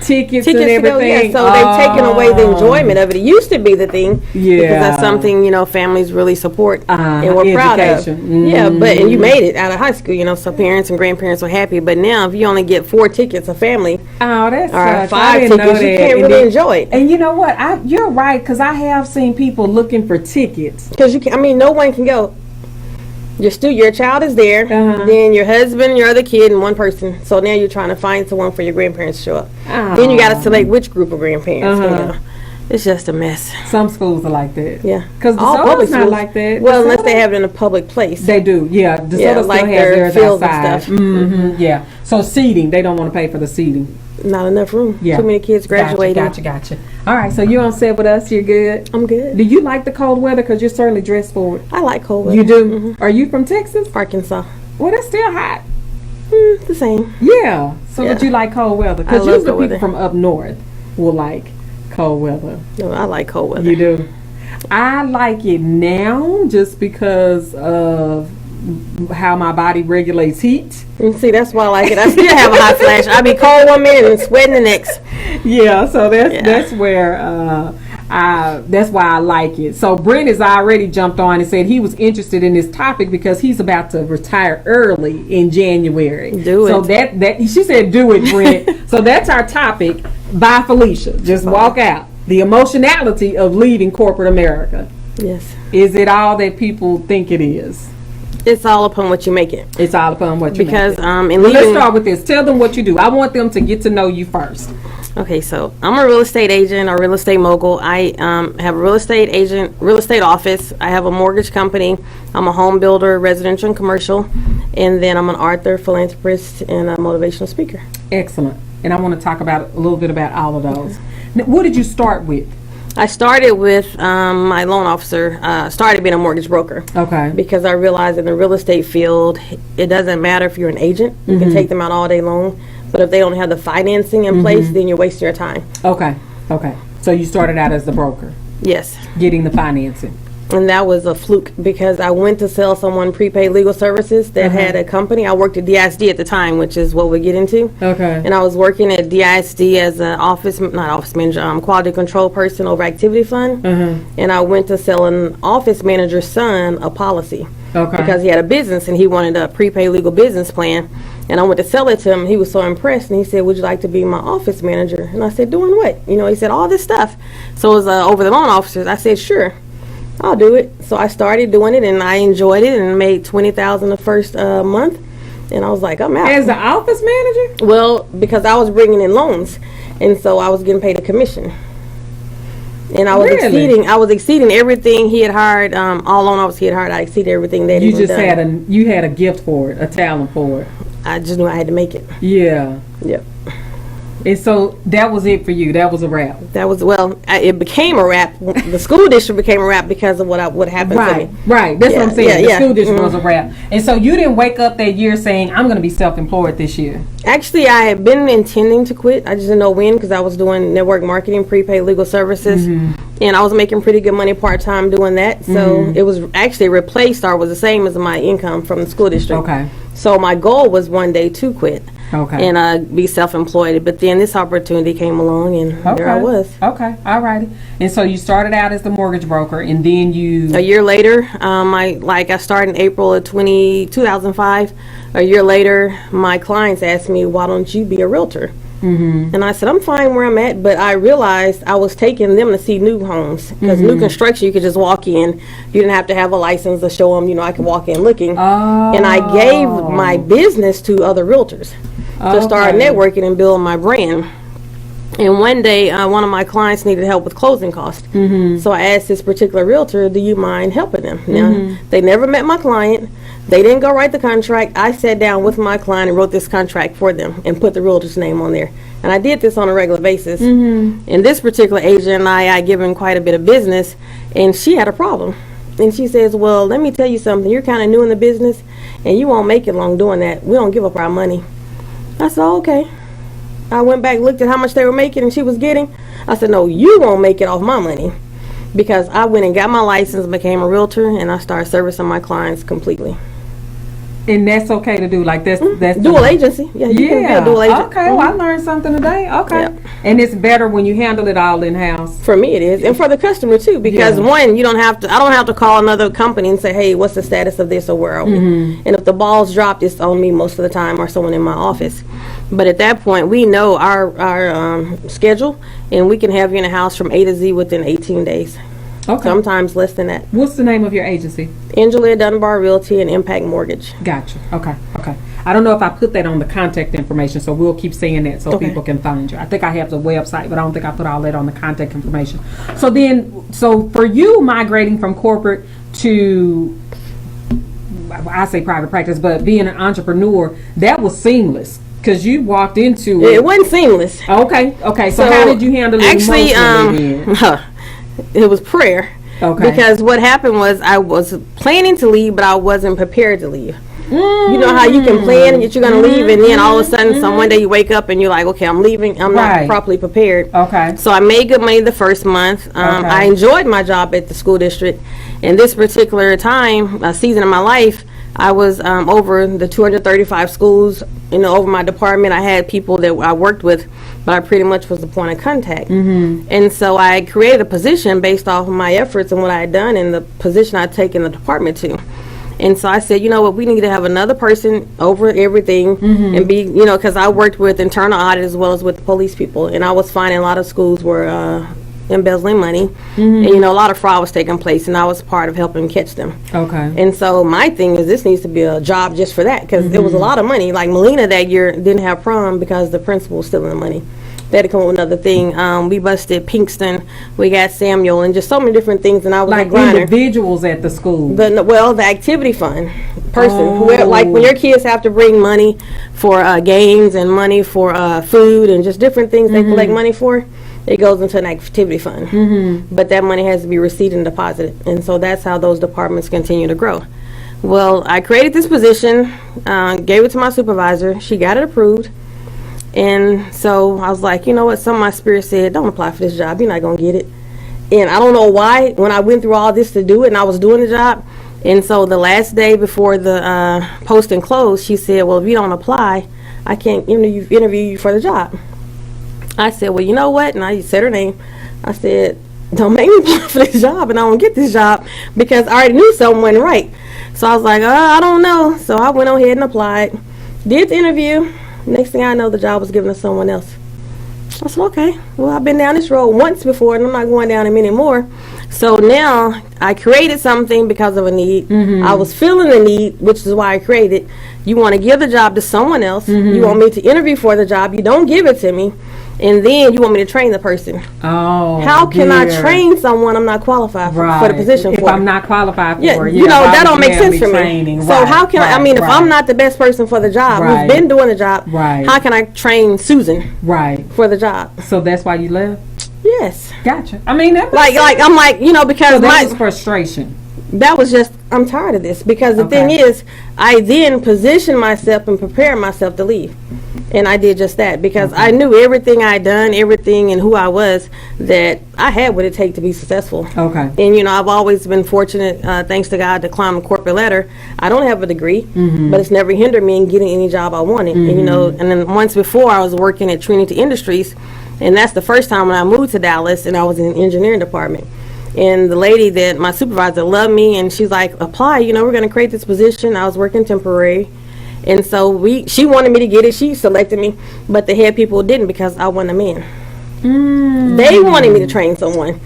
Tickets and to everything. go. Yeah, so they've taken away the enjoyment of it. It used to be the thing. Yeah. Because that's something, families really support and we're proud of. Education. Yeah, and you made it out of high school, so parents and grandparents were happy. But now, if you only get 4 tickets, a family, Oh, that's or sucks. I 5 didn't know tickets, you that. can't And really then- enjoy it. And you know what? You're right, because I have seen people looking for tickets. Because no one can go. Your child is there, Uh-huh. then your husband, your other kid, and one person. So now you're trying to find someone for your grandparents to show up. Oh. Then you got to select which group of grandparents. Uh-huh. It's just a mess. Some schools are like that. Yeah, Because All DeSoto's public not schools- like that. Well, unless DeSoto- they have it in a public place. They do, yeah. DeSoto Yeah, still like has their theirs fields and outside. stuff. Mm-hmm, yeah. So seating, they don't want to pay for the seating. Not enough room. Yeah. Too many kids graduating. Gotcha. All right, so you on set with us. You're good. I'm good. Do you like the cold weather? Because you're certainly dressed for it. I like cold weather. You do? Mhm. Are you from Texas? Arkansas. Well, that's still hot. The same. Yeah. So Yeah. but you like cold weather? I Because love usually the people weather. from up north will like cold weather. No, I like cold weather. You do? I like it now just because of how my body regulates heat. You see, that's why I like it. I still have a hot flash. I be cold one minute and sweating the next. Yeah, so that's Yeah. where that's why I like it. So Brent has already jumped on and said he was interested in this topic because he's about to retire early in January. Do So it. that she said, do it, Brent. So that's our topic by Felicia. Just walk out. The emotionality of leaving corporate America. Yes. Is it all that people think it is? It's all upon what you make it. It's all upon what you Because make it. in Well, let's leaving, start with this. Tell them what you do. I want them to get to know you first. okay, so I'm a real estate agent or real estate mogul. I have a real estate office. I have a mortgage company. I'm a home builder, residential and commercial, and then I'm an author, philanthropist, and a motivational speaker. Excellent. And I want to talk about a little bit about all of those. Now, what did you start with? I started with my loan officer. Started being a mortgage broker. Okay. Because I realized in the real estate field, it doesn't matter if you're an agent. You can take them out all day long. But if they don't have the financing in place, then you're wasting your time. Okay. So you started out as the broker, Yes. getting the financing. And that was a fluke because I went to sell someone prepaid legal services that had a company. I worked at DISD at the time, which is what we get into. Okay. And I was working at DISD as an not office manager, quality control person over activity fund. And I went to sell an office manager's son a policy. Okay. Because he had a business and he wanted a prepaid legal business plan. And I went to sell it to him. He was so impressed, and he said, "Would you like to be my office manager?" And I said, "Doing what?" He said, "All this stuff." So it was over the loan officers. I said, "Sure, I'll do it." So I started doing it, and I enjoyed it, and made $20,000 the first month. And I was like, "I'm out." As the office manager? Well, because I was bringing in loans, and so I was getting paid a commission. And I was Really? exceeding everything he had hired. All loan officers he had hired, I exceeded everything that You he just done. had a gift for it, a talent for it. I just knew I had to make it. Yeah. Yep. And so that was it for you. That was a wrap. That was it became a rap. The school district became a rap because of what happened to me. Right. That's what I'm Yeah, saying. yeah, The yeah. school district was a wrap. And so you didn't wake up that year saying, I'm going to be self-employed this year. Actually, I had been intending to quit. I just didn't know when because I was doing network marketing, prepaid legal services, and I was making pretty good money part-time doing that. So it was actually replaced or was the same as my income from the school district. Okay. So my goal was one day to quit. Okay. And be self-employed. But then this opportunity came along, and there I was. Okay. All righty. And so you started out as the mortgage broker, and then you... A year later, I started in April of 2005. A year later, my clients asked me, "Why don't you be a realtor?" And I said, I'm fine where I'm at, but I realized I was taking them to see new homes. Because new construction, you could just walk in. You didn't have to have a license to show them, you know, I could walk in looking. And I gave my business to other realtors to start networking and build my brand. And one day, one of my clients needed help with closing costs. So I asked this particular realtor, do you mind helping them? Now, they never met my client. They didn't go write the contract. I sat down with my client and wrote this contract for them and put the realtor's name on there. And I did this on a regular basis. And this particular agent and I given quite a bit of business, and she had a problem. And she says, well, let me tell you something. You're kind of new in the business, and you won't make it long doing that. We don't give up our money. I said, oh, okay. I went back, looked at how much they were making and she was getting. I said, no, you won't make it off my money. Because I went and got my license, became a realtor, and I started servicing my clients completely. And that's okay to do, like that's dual agency. Yeah, you can have dual agent. Okay, well, I learned something today. Okay. Yep. And it's better when you handle it all in-house. For me it is, and for the customer too, because one, I don't have to call another company and say, hey, what's the status of this or where are we? And if the ball's dropped, it's on me most of the time or someone in my office. But at that point, we know our schedule, and we can have you in the house from A to Z within 18 days. Okay. Sometimes less than that. What's the name of your agency? Angelia Realty and Impact Mortgage. Gotcha. Okay. I don't know if I put that on the contact information, so we'll keep saying that so people can find you. I think I have the website, but I don't think I put all that on the contact information. So for you migrating from corporate to, I say private practice, but being an entrepreneur, that was seamless. Because you walked into it. It wasn't seamless. Okay. So how did you handle it emotionally? It was prayer. Okay. Because what happened was I was planning to leave, but I wasn't prepared to leave. You know how you can plan that you're going to leave, and then all of a sudden, one day you wake up and you're like, okay, I'm leaving. I'm not properly prepared. Okay. So I made good money the first month. I enjoyed my job at the school district. And this particular season of my life, I was over the 235 schools, over my department. I had people that I worked with, but I pretty much was the point of contact. And so I created a position based off of my efforts and what I had done and the position I'd taken the department to. And so I said, you know what, we need to have another person over everything and be, because I worked with internal audit as well as with the police people. And I was finding a lot of schools were embezzling money. And, a lot of fraud was taking place, and I was part of helping catch them. Okay. And so my thing is this needs to be a job just for that, because there was a lot of money. Like Melina that year didn't have prom because the principal was stealing the money. They had to come up with another thing. We busted Pinkston. We got Samuel, and just so many different things. And I was like individuals at the school. The activity fund person, like when your kids have to bring money for games and money for food and just different things they collect money for. It goes into an activity fund, but that money has to be received and deposited, and so that's how those departments continue to grow. Well, I created this position, gave it to my supervisor. She got it approved. And so I was like, you know what, some of my spirit said, don't apply for this job, you're not going to get it. And I don't know why, when I went through all this to do it and I was doing the job, and so the last day before the posting closed, she said, well, if you don't apply, I can't interview you for the job. I said, well, you know what, and I said her name. I said, don't make me apply for this job and I won't get this job because I already knew something wasn't right. So I was like, I don't know. So I went on ahead and applied, did the interview. Next thing I know, the job was given to someone else. I said, okay, well, I've been down this road once before, and I'm not going down it anymore. So now I created something because of a need. I was feeling the need, which is why I created it. You want to give the job to someone else. You want me to interview for the job. You don't give it to me. And then you want me to train the person. Oh, how can I train someone I'm not qualified for the position for? If I'm not qualified for it, that don't make sense for me. So how can if I'm not the best person for the job, who's been doing the job, how can I train Susan for the job? So that's why you left? Yes. Gotcha. I mean, that because so that was frustration. That was just, I'm tired of this, because the thing is, I then positioned myself and prepared myself to leave. And I did just that because I knew everything I'd done, everything and who I was, that I had what it take to be successful. Okay. And, I've always been fortunate, thanks to God, to climb the corporate ladder. I don't have a degree, but it's never hindered me in getting any job I wanted. And, and then once before I was working at Trinity Industries, and that's the first time when I moved to Dallas, and I was in the engineering department. And the lady that my supervisor loved me, and she's like, apply, we're going to create this position. I was working temporary. And so she wanted me to get it. She selected me, but the head people didn't because I wasn't a man. They wanted me to train someone.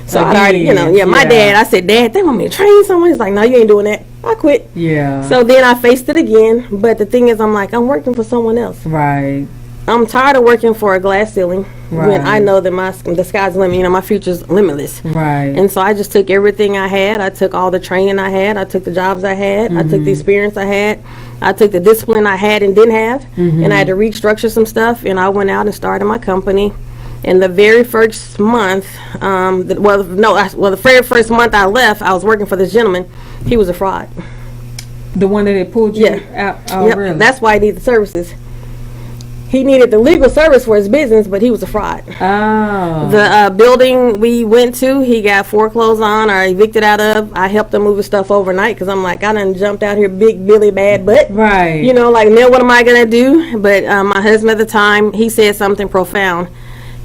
So I already, my dad, I said, Dad, they want me to train someone. He's like, no, you ain't doing that. I quit. Yeah. So then I faced it again. But the thing is, I'm like, I'm working for someone else. Right. I'm tired of working for a glass ceiling when I know that the sky's the limit. My future's limitless. Right. And so I just took everything I had. I took all the training I had. I took the jobs I had. I took the experience I had. I took the discipline I had and didn't have. And I had to restructure some stuff. And I went out and started my company. And the very first month, the very first month I left, I was working for this gentleman. He was a fraud. The one that had pulled you out? Oh, yep. really? That's why he needed the services. He needed the legal service for his business, but he was a fraud. Oh. The building we went to, he got foreclosed on or evicted out of. I helped him move his stuff overnight because I'm like, I done jumped out here big Billy bad butt. Right. Now what am I going to do? But my husband at the time, he said something profound.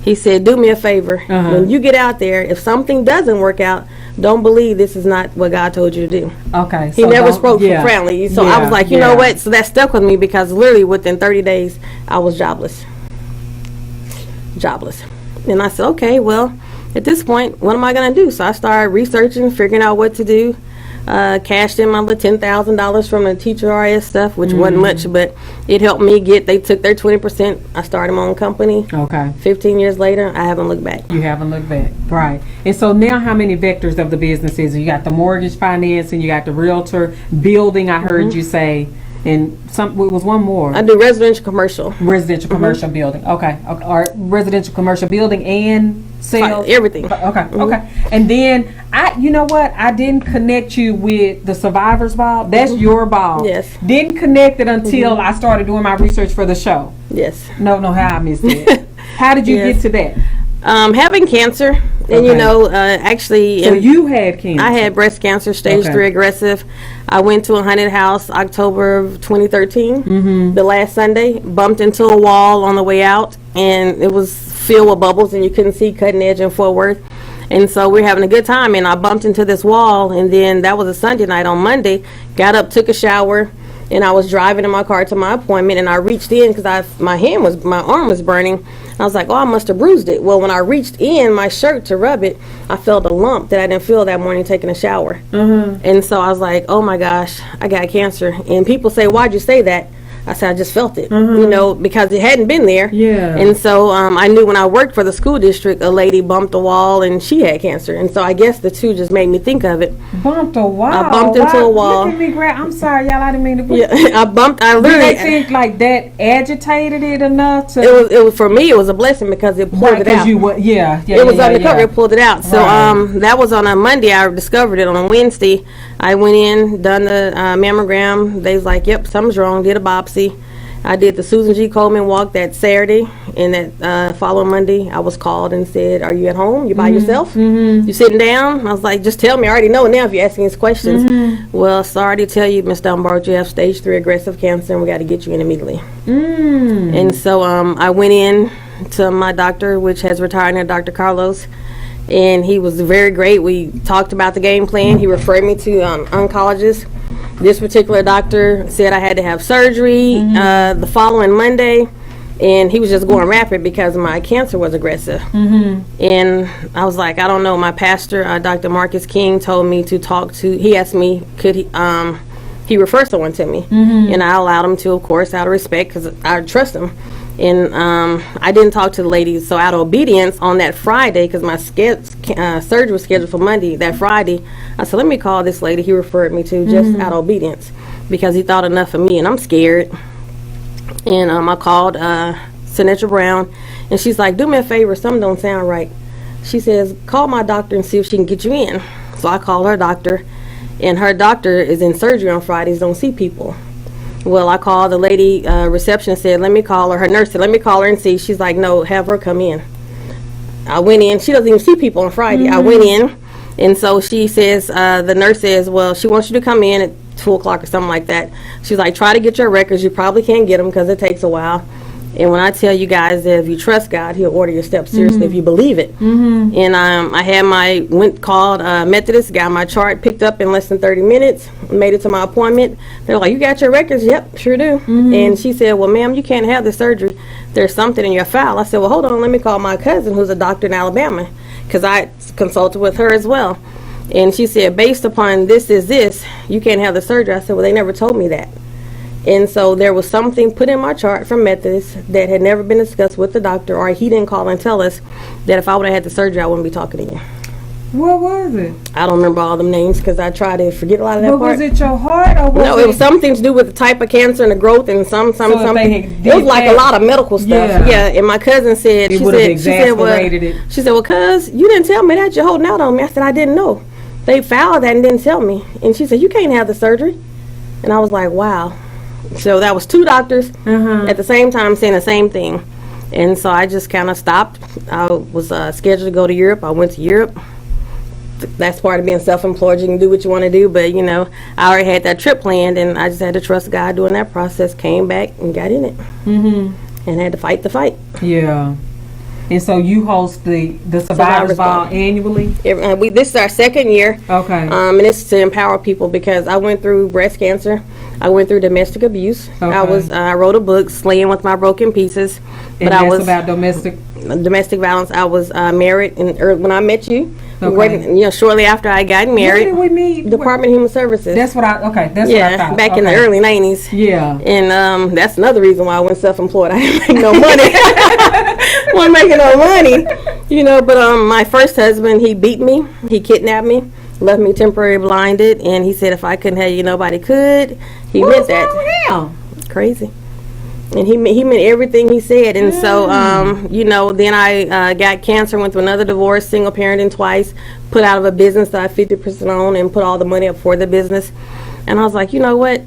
He said, do me a favor. When you get out there, if something doesn't work out, don't believe this is not what God told you to do. Okay. He never spoke profoundly. So I was like, you know what? So that stuck with me because literally within 30 days, I was jobless. And I said, okay, well, at this point, what am I going to do? So I started researching, figuring out what to do. Cashed in my little $10,000 from the teacher RS stuff, which wasn't much, but it helped me they took their 20%. I started my own company. Okay. 15 years later, I haven't looked back. You haven't looked back. Right. And so now how many vectors of the business is? You got the mortgage financing, you got the realtor, building, I heard you say, and it was one more. I do residential commercial. Residential commercial building. Okay. Or residential commercial building and sales. Everything. Okay. And then I didn't connect you with the survivor's ball. That's your ball. Yes. Didn't connect it until I started doing my research for the show. Yes. No, how I missed it. How did you get to that? Having cancer, and actually, so you had cancer. I had breast cancer, stage 3 aggressive. I went to a haunted house October of 2013. The last Sunday, bumped into a wall on the way out, and it was filled with bubbles, and you couldn't see cutting edge in Fort Worth. And so we're having a good time, and I bumped into this wall, and then that was a Sunday night. On Monday, got up, took a shower, and I was driving in my car to my appointment, and I reached in because my arm was burning. I was like, oh, I must have bruised it. Well, when I reached in my shirt to rub it, I felt a lump that I didn't feel that morning taking a shower. And so I was like, oh my gosh, I got cancer. And people say, why'd you say that? I said, I just felt it, because it hadn't been there. Yeah. And so I knew when I worked for the school district, a lady bumped a wall and she had cancer. And so I guess the two just made me think of it. Bumped a wall? I bumped into a wall. Look at me, I'm sorry, y'all, I didn't mean to. Yeah, I literally. Did they think like that agitated it enough to? It was for me, it was a blessing because it pulled it out. It was undercover, it pulled it out. So that was on a Monday. I discovered it on a Wednesday. I went in, done the mammogram. They was like, yep, something's wrong. Did a biopsy. I did the Susan G. Coleman walk that Saturday, and that following Monday, I was called and said, are you at home? You by yourself? You sitting down? I was like, just tell me. I already know now if you're asking these questions. Well, sorry to tell you, Ms. Dunbar, you have stage 3 aggressive cancer, and we got to get you in immediately. And so I went in to my doctor, which has retired now, Dr. Carlos, and he was very great. We talked about the game plan. He referred me to oncologist. This particular doctor said I had to have surgery the following Monday, and he was just going rapid because my cancer was aggressive. And I was like, I don't know. My pastor, Dr. Marcus King, told me to talk to. He asked me, could he refer someone to me, and I allowed him to, of course, out of respect because I trust him. And I didn't talk to the ladies, so out of obedience on that Friday, because my surgery was scheduled for Monday, that Friday, I said, let me call this lady he referred me to just out of obedience because he thought enough of me, and I'm scared. And I called Senator Brown, and she's like, do me a favor, something don't sound right. She says, call my doctor and see if she can get you in. So I called her doctor, and her doctor is in surgery on Fridays, don't see people. Well, I called the lady receptionist, said, let me call her. Her nurse said, let me call her and see. She's like, no, have her come in. I went in. She doesn't even see people on Friday. I went in, and so she says, the nurse says, well, she wants you to come in at 2 o'clock or something like that. She's like, try to get your records. You probably can't get them because it takes a while. And when I tell you guys that if you trust God, He'll order your steps seriously if you believe it. And I had called Methodist, got my chart picked up in less than 30 minutes, made it to my appointment. They're like, you got your records? Yep, sure do. And she said, well, ma'am, you can't have the surgery. There's something in your file. I said, well, hold on, let me call my cousin who's a doctor in Alabama, because I consulted with her as well. And she said, based upon this, you can't have the surgery. I said, well, they never told me that. And so there was something put in my chart from Methodist that had never been discussed with the doctor, or he didn't call and tell us that if I would have had the surgery, I wouldn't be talking to you. What was it? I don't remember all them names because I try to forget a lot of that part. Was it your heart or was No, it was something to do with the type of cancer and the growth and something. It was like a lot of medical stuff. Yeah. And my cousin said, she said, well, cuz, you didn't tell me that. You're holding out on me. I said, I didn't know. They filed that and didn't tell me. And she said, you can't have the surgery. And I was like, wow. So that was two doctors at the same time saying the same thing. And so I just kind of stopped. I was scheduled to go to Europe. I went to Europe. That's part of being self-employed. You can do what you want to do. But, you know, I already had that trip planned, and I just had to trust God during that process. Came back and got in it. And had to fight the fight. Yeah. And so you host the Survivors Ball annually? This is our second year. Okay. And it's to empower people because I went through breast cancer. I went through domestic abuse. Okay. I wrote a book, Slaying with My Broken Pieces. And that's about domestic violence. I was married when I met you. Okay. Shortly after I got married. Where did we meet? Department of Human Services. That's what I thought. Back in the early 90s. Yeah. And that's another reason why I went self-employed. I didn't make no money. Wasn't making no money. But my first husband, he beat me. He kidnapped me, left me temporarily blinded, and he said if I couldn't have you, nobody could. He meant that. Wrong with him? Crazy. And he meant everything he said. And so, then I got cancer, went through another divorce, single parenting twice, put out of a business that I 50% own and put all the money up for the business. And I was like, you know what?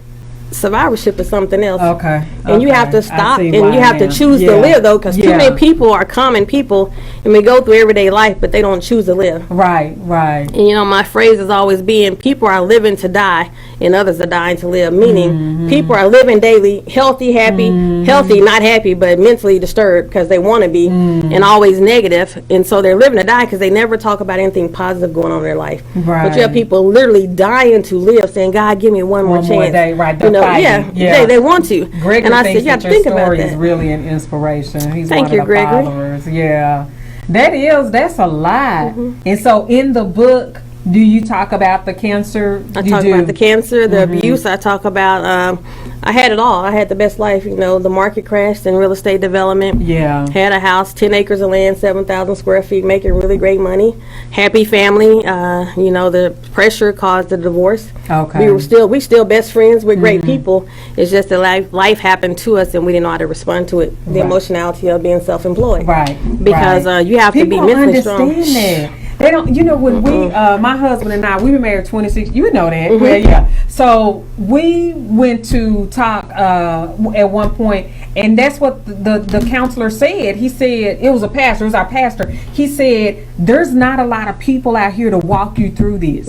Survivorship is something else. Okay. And you have to stop and you have to choose to live, though, because too many people are common people and we go through everyday life, but they don't choose to live. Right. And, my phrase is always being, people are living to die and others are dying to live, meaning people are living daily, healthy, happy, healthy, not happy, but mentally disturbed because they want to be, and always negative. And so they're living to die because they never talk about anything positive going on in their life. Right. But you have people literally dying to live, saying, God, give me one more chance. More day, right. They want to. Gregory and I thinks said, you have that to think your about story that. is really an inspiration. He's Thank one you, of the Gregory. followers. Yeah. That's a lot. And so in the book, do you talk about the cancer? I talk about the cancer, the abuse. I talk about, I had it all. I had the best life. The market crashed in real estate development. Yeah. Had a house, 10 acres of land, 7,000 square feet, making really great money. Happy family. The pressure caused the divorce. Okay. We still best friends with great people. It's just that life happened to us and we didn't know how to respond to it. The emotionality of being self-employed. Right. Because you have to be mentally strong. People understand that. They don't, when we, my husband and I, we were married 26, you know that. Well, yeah. So we went to talk at one point, and that's what the counselor said. He said, it was our pastor. He said, there's not a lot of people out here to walk you through this.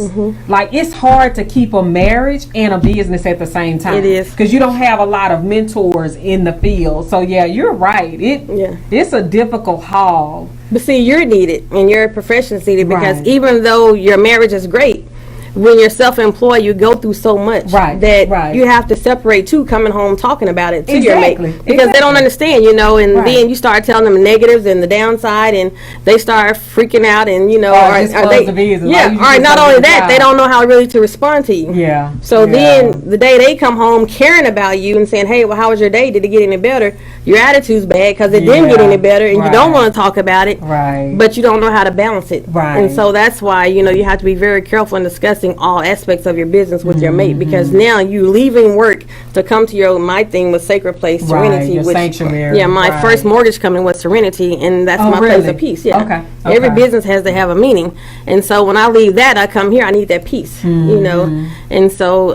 Like, it's hard to keep a marriage and a business at the same time. It is. Because you don't have a lot of mentors in the field. So, yeah, you're right. It's a difficult haul. But see, you're needed and your profession is needed because even though your marriage is great, when you're self-employed, you go through so much that you have to separate to coming home talking about it to your mate because they don't understand, and then you start telling them negatives and the downside, and they start freaking out, and not only that, they don't know how really to respond to you. Yeah. So then the day they come home caring about you and saying, hey, well, how was your day? Did it get any better? Your attitude's bad because it didn't get any better, and you don't want to talk about it, but you don't know how to balance it. And so that's why you have to be very careful in discussing all aspects of your business with your mate, because now you leaving work to come to my thing was Sacred Place Serenity, your sanctuary. Yeah, my first mortgage company was Serenity, and that's my place of peace. Yeah. Okay. Every business has to have a meaning, and so when I leave that, I come here. I need that peace, and so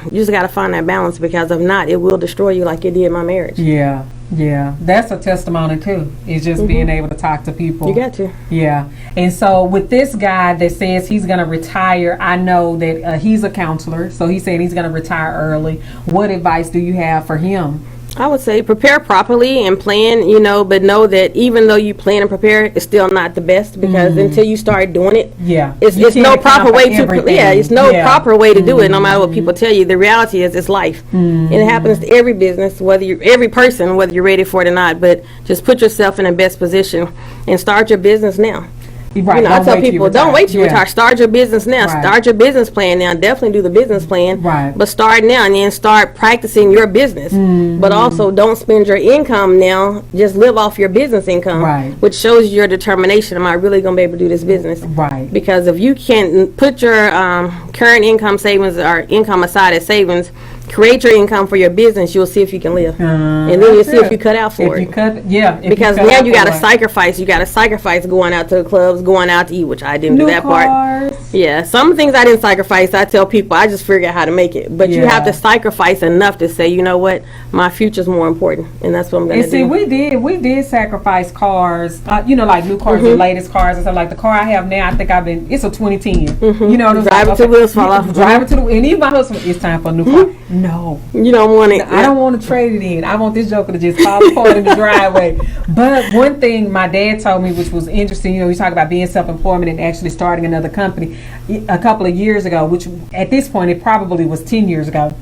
you just got to find that balance, because if not, it will destroy you like it did my marriage. Yeah, that's a testimony too. It's just being able to talk to people. You got to. Yeah, and so with this guy that says he's going to retire, I know that he's a counselor, so he's saying he's going to retire early. What advice do you have for him? I would say prepare properly and plan, but know that even though you plan and prepare, it's still not the best because until you start doing it, it's no proper way to it's no proper way to do it. No matter what people tell you, the reality is it's life, and it happens to every business, every person, whether you're ready for it or not. But just put yourself in the best position and start your business now. Right. I tell people, don't wait till you retire. Start your business now. Right. Start your business plan now. Definitely do the business plan. Right. But start now and then start practicing your business. But also don't spend your income now. Just live off your business income. Right. Which shows your determination. Am I really going to be able to do this business? Right. Because if you can't put your current income savings or income aside as savings, create your income for your business, you'll see if you can live. And then you'll see if you cut out for it. Because now you got to sacrifice. You got to sacrifice going out to the clubs, going out to eat, which I didn't do that part. Yeah, some things I didn't sacrifice. I tell people I just figured out how to make it. But you have to sacrifice enough to say, you know what, my future's more important, and that's what I'm going to do. And see, we did sacrifice cars, like new cars, the latest cars and stuff. Like the car I have now, I think it's a 2010. You know, drive it to the wheels fall off. Drive it to the, and even my husband, it's time for a new car. No. You don't want it. I don't want to trade it in. I want this joker to just fall apart in the driveway. But one thing my dad told me, which was interesting, you talk about being self-employment and actually starting another company a couple of years ago, which at this point it probably was 10 years ago.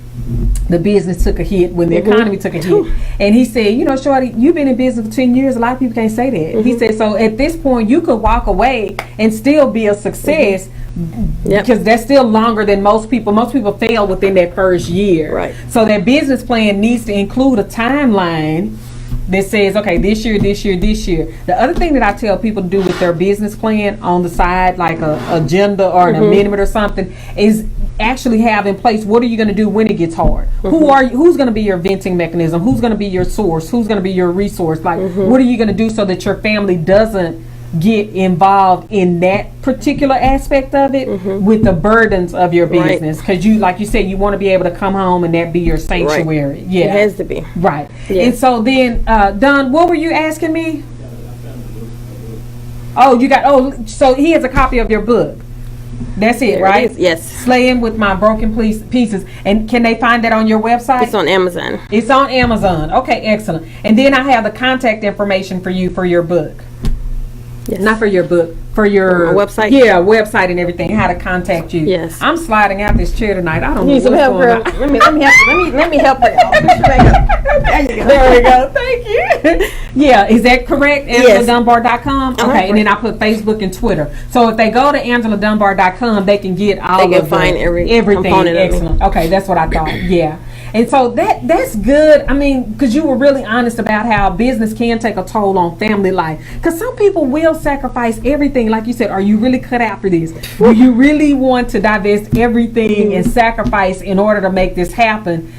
The business took a hit when the economy took a hit. And he said, Shorty, you've been in business for 10 years. A lot of people can't say that. He said, so at this point, you could walk away and still be a success because that's still longer than most people. Most people fail within that first year. Right. So that business plan needs to include a timeline that says, okay, this year. The other thing that I tell people to do with their business plan on the side, like a agenda or an amendment or something, is actually have in place what are you going to do when it gets hard. Who's going to be your venting mechanism, who's going to be your source, who's going to be your resource, like what are you going to do so that your family doesn't get involved in that particular aspect of it with the burdens of your business, because you, like you said, you want to be able to come home and that be your sanctuary. It has to be And so then Don, what were you asking me? So he has a copy of your book. That's it, right? Yes. Slaying with My Broken Pieces. And can they find that on your website? It's on Amazon. It's on Amazon. Okay, excellent. And then I have the contact information for you for your book. Yes. Not for your book, for your website. Yeah, website and everything. How to contact you. Yes. I'm sliding out this chair tonight. I don't know what's going on. Let me help. Let me help her. There you go. There we go. Thank you. Yeah, is that correct? Yes. AngelaDunbar.com. Okay, and then I put Facebook and Twitter. So if they go to AngelaDunbar.com, they can get all they can find everything. Excellent. Okay, that's what I thought. Yeah. And so that's good. I mean, because you were really honest about how business can take a toll on family life. Because some people will sacrifice everything. Like you said, are you really cut out for this? Do you really want to divest everything and sacrifice in order to make this happen?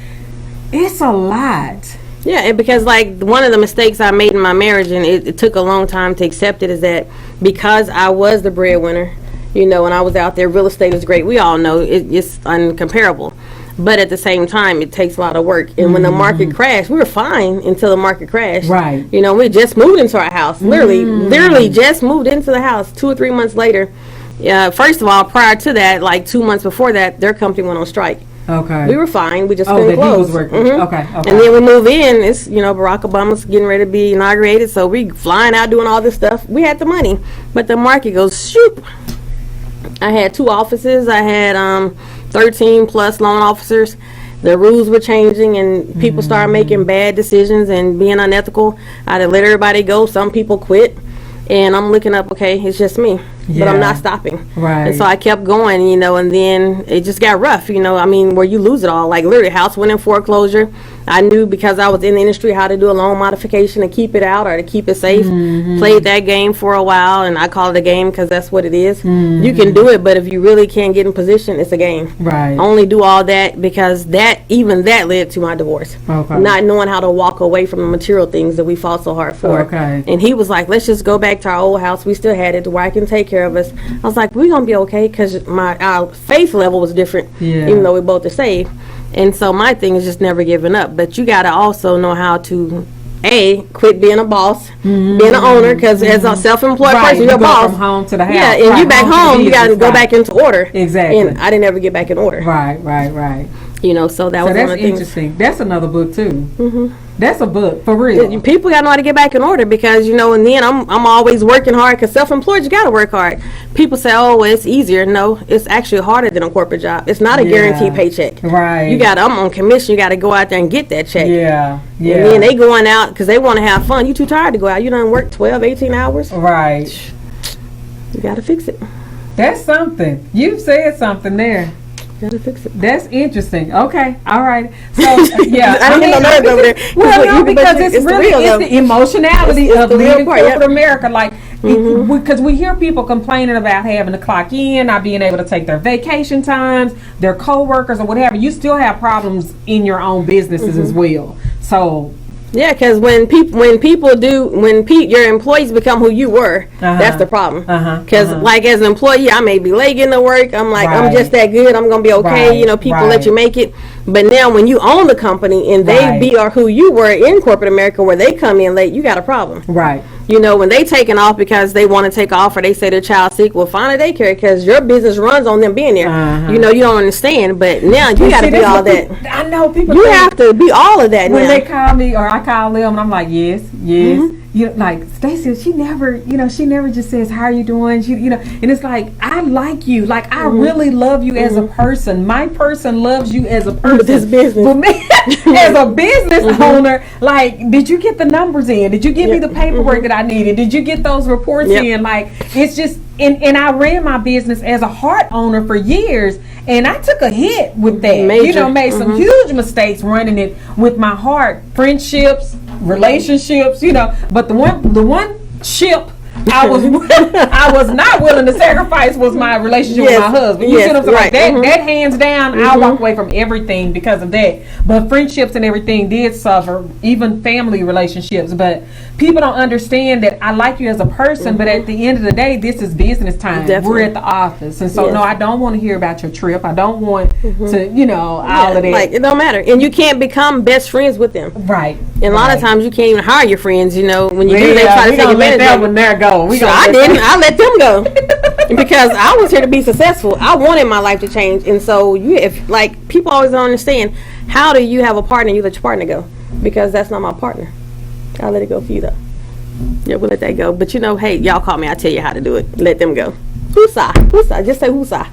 It's a lot. Yeah, and because like one of the mistakes I made in my marriage, and it took a long time to accept it, is that because I was the breadwinner, and I was out there, real estate is great. We all know it's uncomparable. But at the same time, it takes a lot of work. And when the market crashed, we were fine until the market crashed. Right. We just moved into our house. Literally just moved into the house 2 or 3 months later. First of all, prior to that, like 2 months before that, their company went on strike. Okay. We were fine. We just couldn't close. Okay. And then we move in. It's, Barack Obama's getting ready to be inaugurated. So we flying out doing all this stuff. We had the money. But the market goes, shoop. I had 2 offices. I had 13 plus loan officers. The rules were changing and people started making bad decisions and being unethical. I had to let everybody go. Some people quit. And I'm looking up, okay, it's just me. But I'm not stopping. Right. And so I kept going, and then it just got rough, where you lose it all. Like literally, house went in foreclosure. I knew because I was in the industry how to do a loan modification to keep it out or to keep it safe. Played that game for a while, and I call it a game because that's what it is. You can do it, but if you really can't get in position, it's a game. Right. Only do all that because that led to my divorce. Okay. Not knowing how to walk away from the material things that we fought so hard for. Okay. And he was like, let's just go back to our old house. We still had it to where I can take care of us. I was like, we're going to be okay because our faith level was different, even though we both are saved. And so my thing is just never giving up. But you got to also know how to, quit being a boss, being an owner, because as a self-employed person, you're a boss. From home to the house. Yeah, and you back home, you got to go back into order. Exactly. And I didn't ever get back in order. Right. So that was one that's of the things. interesting. That's another book too. That's a book for real. People got to know how to get back in order because and then I'm always working hard because self-employed you got to work hard. People say, oh, it's easier. No, it's actually harder than a corporate job. It's not a guaranteed paycheck. Right. I'm on commission. You got to go out there and get that check. Yeah. And then they going out because they want to have fun. You too tired to go out. You done work 12, 18 hours. Right. You got to fix it. That's something. You said something there. Gotta fix it. That's interesting. Okay, all right. So yeah, I didn't get no nerves over there. Well, no, because it's really the emotionality of the real living part, corporate America. Like, because we hear people complaining about having to clock in, not being able to take their vacation times, their coworkers or whatever. You still have problems in your own businesses as well. So. Yeah, because when your employees become who you were, that's the problem. Because like as an employee, I may be late getting to work. I'm like, I'm just that good. I'm gonna be okay. People let you make it. But now when you own the company and they are who you were in corporate America, where they come in late, you got a problem. Right. When they taking off because they want to take off or they say their child's sick, well, find a daycare because your business runs on them being there. You don't understand, but now you got to be all that. I know people. You have to be all of that when now. they call me or I call them and I'm like, yes. Like Stacia, she never just says, how are you doing? And it's like, I like you. Like, I really love you as a person. My person loves you as a person. With this business. For me, as a business owner, like, did you get the numbers in? Did you give me the paperwork that I needed? Did you get those reports in? Like, it's just, and I ran my business as a heart owner for years, and I took a hit with that. Major. Made some huge mistakes running it with my heart, friendships, relationships, but the one ship I was not willing to sacrifice was my relationship with my husband. You see what I'm saying? Like that hands down, I walk away from everything because of that. But friendships and everything did suffer, even family relationships. But people don't understand that I like you as a person, but at the end of the day, this is business time. Definitely. We're at the office. And so, no, I don't want to hear about your trip. I don't want to, all of that. Like, it don't matter. And you can't become best friends with them. Right. And a lot of times you can't even hire your friends, when you do, they try to take advantage of one there go. I didn't. I let them go because I was here to be successful. I wanted my life to change, and so if people always don't understand, how do you have a partner? You let your partner go because that's not my partner. I'll let it go for you though. Yeah, we'll let that go. But hey, y'all call me. I'll tell you how to do it. Let them go. Whoosah. Just say whoosah.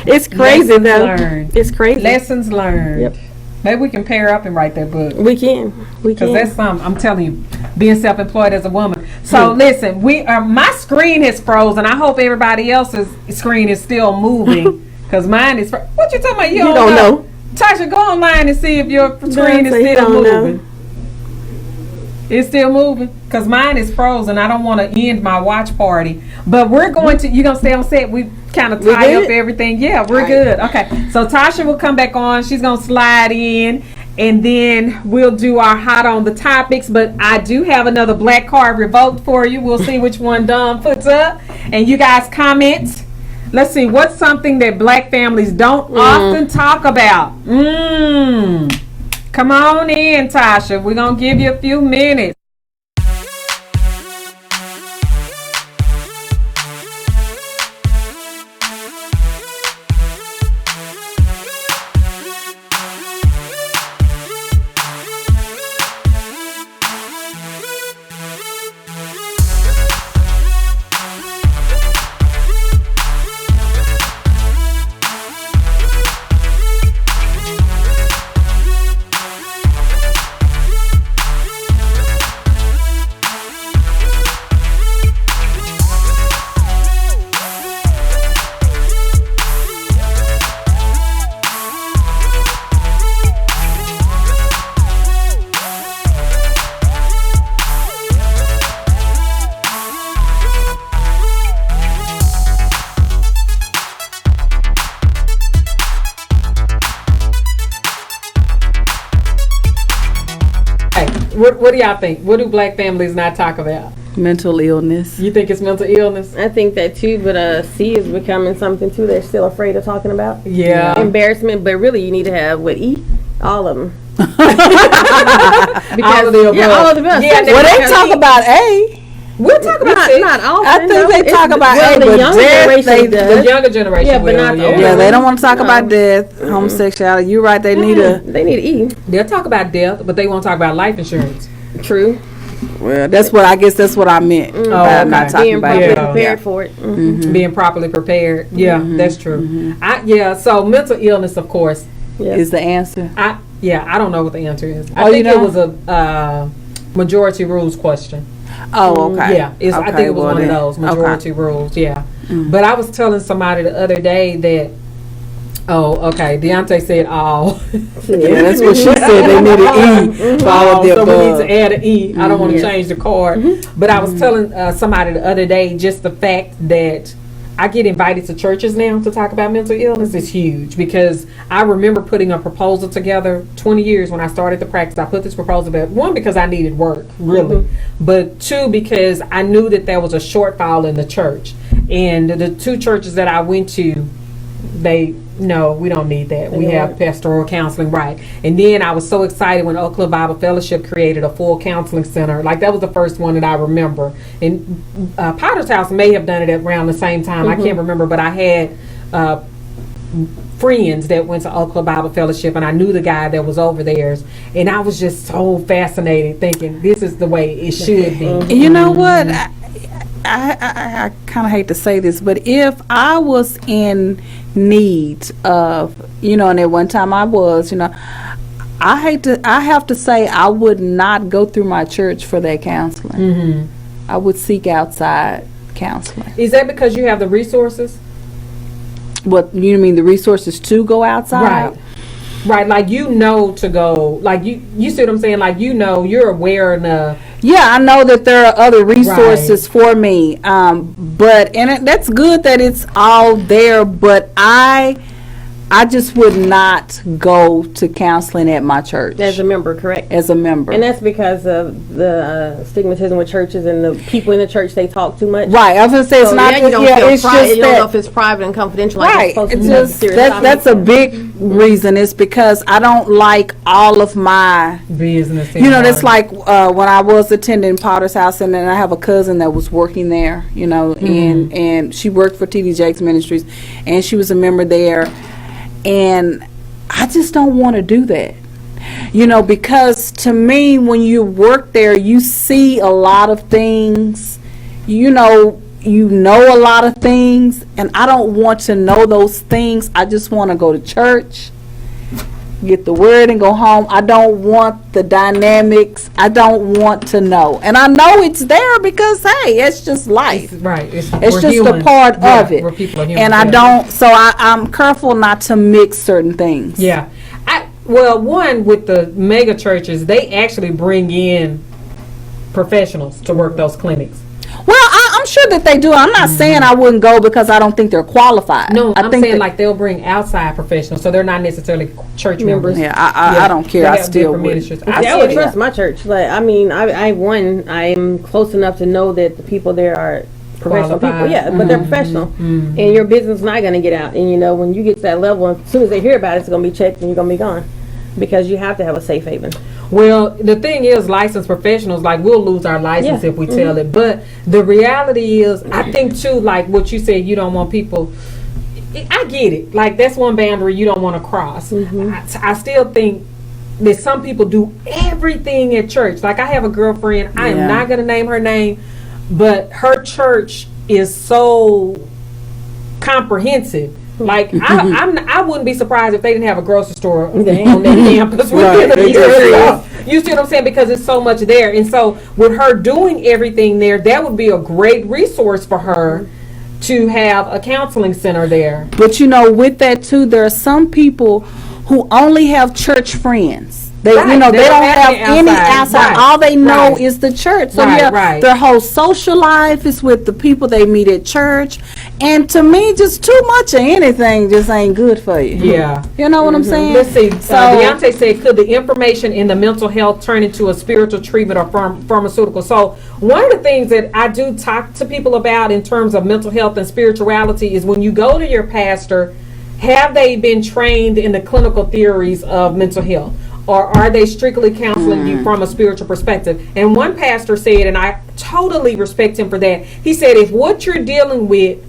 It's crazy though. It's crazy. Lessons learned. Yep. Maybe we can pair up and write that book. We can. Because that's something, I'm telling you, being self-employed as a woman. So listen, my screen has frozen. I hope everybody else's screen is still moving. Because mine is what you talking about? You don't know. Tasha, go online and see if your screen is still moving. It's still moving? Because mine is frozen. I don't want to end my watch party. But we're going to, you're going to stay on set. We kind of tie up everything. Yeah, we're good. Okay. So Tasha will come back on. She's going to slide in. And then we'll do our hot on the topics. But I do have another black card revoked for you. We'll see which one Dawn puts up. And you guys comment. Let's see. What's something that black families don't often talk about? Come on in, Tasha. We're going to give you a few minutes. What do y'all think? What do black families not talk about? Mental illness. You think it's mental illness? I think that too, but C is becoming something too they're still afraid of talking about. Yeah. Embarrassment, but really you need to have E? All of them. Because all of the above. Yeah, all of the above. Yeah, well, they talk about A. We'll talk about sex. Not often. I think they talk about well, the younger generation The does. younger generation Yeah, but will, not the yeah. older Yeah, they don't want to talk No. about death, homosexuality. You're right. They need a. They need to eat. They'll talk about death, but they won't talk about life insurance. True. Well, that's what I guess. That's what I meant by okay. not talking Being about properly death. prepared for it. Mm-hmm. Being properly prepared. Yeah, that's true. So mental illness, of course. Is the answer? I don't know what the answer is. Oh, I think you it don't? was a majority rules question. Oh, okay. Yeah, I think it was one of those majority rules. Yeah, but I was telling somebody the other day that. Oh, okay. Deontay said all. Yeah, that's what she said. They need an E for all of the So we need above. to add an E. I don't want to change the card. But I was telling somebody the other day just the fact that I get invited to churches now to talk about mental illness is huge, because I remember putting a proposal together 20 years when I started the practice. I put this proposal together, one, because I needed work, really, but two, because I knew that there was a shortfall in the church. And the two churches that I went to, no, we don't need that. We have pastoral counseling, right? And then I was so excited when Oak Cliff Bible Fellowship created a full counseling center. Like, that was the first one that I remember. And Potter's House may have done it at around the same time. I can't remember, but I had friends that went to Oak Cliff Bible Fellowship, and I knew the guy that was over there. And I was just so fascinated, thinking this is the way it should be. You know what? I kind of hate to say this, but if I was in need of, and at one time I was, I have to say I would not go through my church for that counseling. I would seek outside counseling. Is that because you have the resources? What you mean, the resources to go outside? Right, like to go, like you see what I'm saying? Like you're aware enough. Yeah, I know that there are other resources for me, but that's good that it's all there. But I just would not go to counseling at my church As a member, correct? As a member, And that's because of the stigmatism with churches and the people in the church, they talk too much. right? I was gonna say it's So, not. you don't yeah, feel it's just you don't know that. if it's private and confidential. Like Right, it's supposed it's to be just serious that's a big reason. It's because I don't like all of my Business. that's like when I was attending Potter's House, and then I have a cousin that was working there, and she worked for TD Jakes Ministries, and she was a member there, and I just don't want to do that, because to me, when you work there, you see a lot of things, you know a lot of things, and I don't want to know those things. I just want to go to church, get the word, and go home. I don't want the dynamics. I don't want to know. And I know it's there because, hey, it's just life. It's just humans. a part of it. We're people are humans, And I don't, so I'm careful not to mix certain things. Yeah. One, with the mega churches, they actually bring in professionals to work those clinics. Well, I'm sure that they do. I'm not saying I wouldn't go because I don't think they're qualified. No, I'm saying like they'll bring outside professionals, so they're not necessarily church members. Yeah, I don't care. I still would. I would trust my church. Like, I mean, I am close enough to know that the people there are professional people. Yeah, but they're professional, and your business is not going to get out. And when you get to that level, as soon as they hear about it, it's going to be checked, and you're going to be gone, because you have to have a safe haven. Well, the thing is, licensed professionals, like, we'll lose our license if we tell it. But the reality is, I think too, like what you said, you don't want people. I get it. Like, that's one boundary you don't want to cross. I still think that some people do everything at church. Like, I have a girlfriend. I am not going to name her name, but her church is so comprehensive. Like, I wouldn't be surprised if they didn't have a grocery store on their campus. You see what I'm saying? Because it's so much there. And so with her doing everything there, that would be a great resource for her to have a counseling center there. But with that too, there are some people who only have church friends. They don't have any outside. Right. All they know is the church. So their whole social life is with the people they meet at church. And to me, just too much of anything just ain't good for you. Yeah. You know what I'm saying? Let's see. Deontay said, could the information in the mental health turn into a spiritual treatment or pharmaceutical? So one of the things that I do talk to people about in terms of mental health and spirituality is, when you go to your pastor, have they been trained in the clinical theories of mental health? Or are they strictly counseling you from a spiritual perspective? And one pastor said, and I totally respect him for that. He said, if what you're dealing with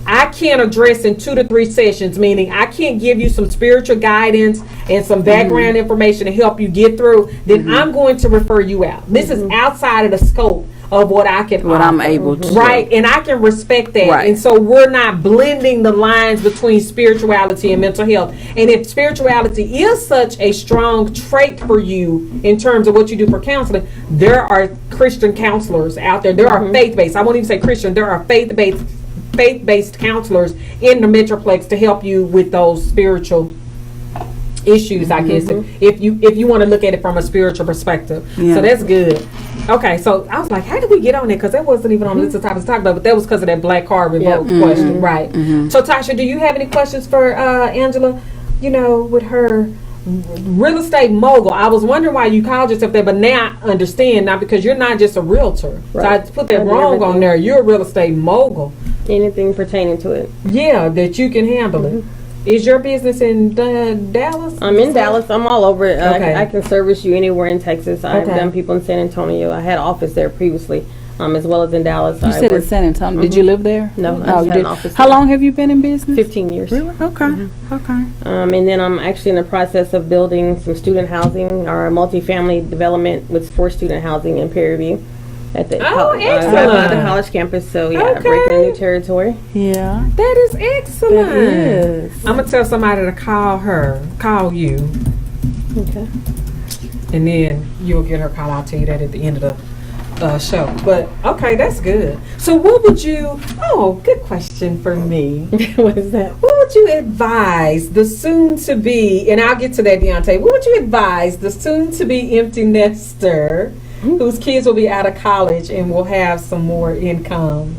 I can't address in 2 to 3 sessions, meaning I can't give you some spiritual guidance and some background information to help you get through, then I'm going to refer you out. This is outside of the scope of what I can offer, I'm able to. Right, and I can respect that. Right. And so we're not blending the lines between spirituality and mental health. And if spirituality is such a strong trait for you in terms of what you do for counseling, there are Christian counselors out there. There are faith-based. I won't even say Christian. There are faith-based counselors in the Metroplex to help you with those spiritual issues, I guess, if you want to look at it from a spiritual perspective. Yeah. So that's good. Okay, so I was like, how did we get on there? Because that wasn't even on the list of topics to talk about, but that was because of that black card revoke question, right? So Tasha, do you have any questions for Angela? You know, with her real estate mogul. I was wondering why you called yourself that, but now I understand now because you're not just a realtor. Right. So I put that wrong on there. You're a real estate mogul. Anything pertaining to it. Yeah, that you can handle it. Is your business in Dallas? I'm in Dallas. I'm all over it. Okay. I can service you anywhere in Texas. I've Okay. done people in San Antonio. I had an office there previously, as well as in Dallas. You said in San Antonio. Did you live there? No, I Oh, just you had an did. office How there. long have you been in business? 15 years. Really? Okay. Okay. And then I'm actually in the process of building some student housing or multifamily development with for student housing in Prairie View at the excellent. college campus. So yeah, Okay. breaking a new territory. Yeah. That is excellent. It is. I'm gonna tell somebody to call you, Okay. and then you'll get her call. I'll tell you that at the end of the show. But okay, that's good. So what would you? Oh, good question for me. What is that? What would you advise the soon-to-be, and I'll get to that, Deontay, what would you advise the soon-to-be empty nester whose kids will be out of college and will have some more income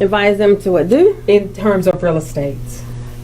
Advise them to what do? in terms of real estate?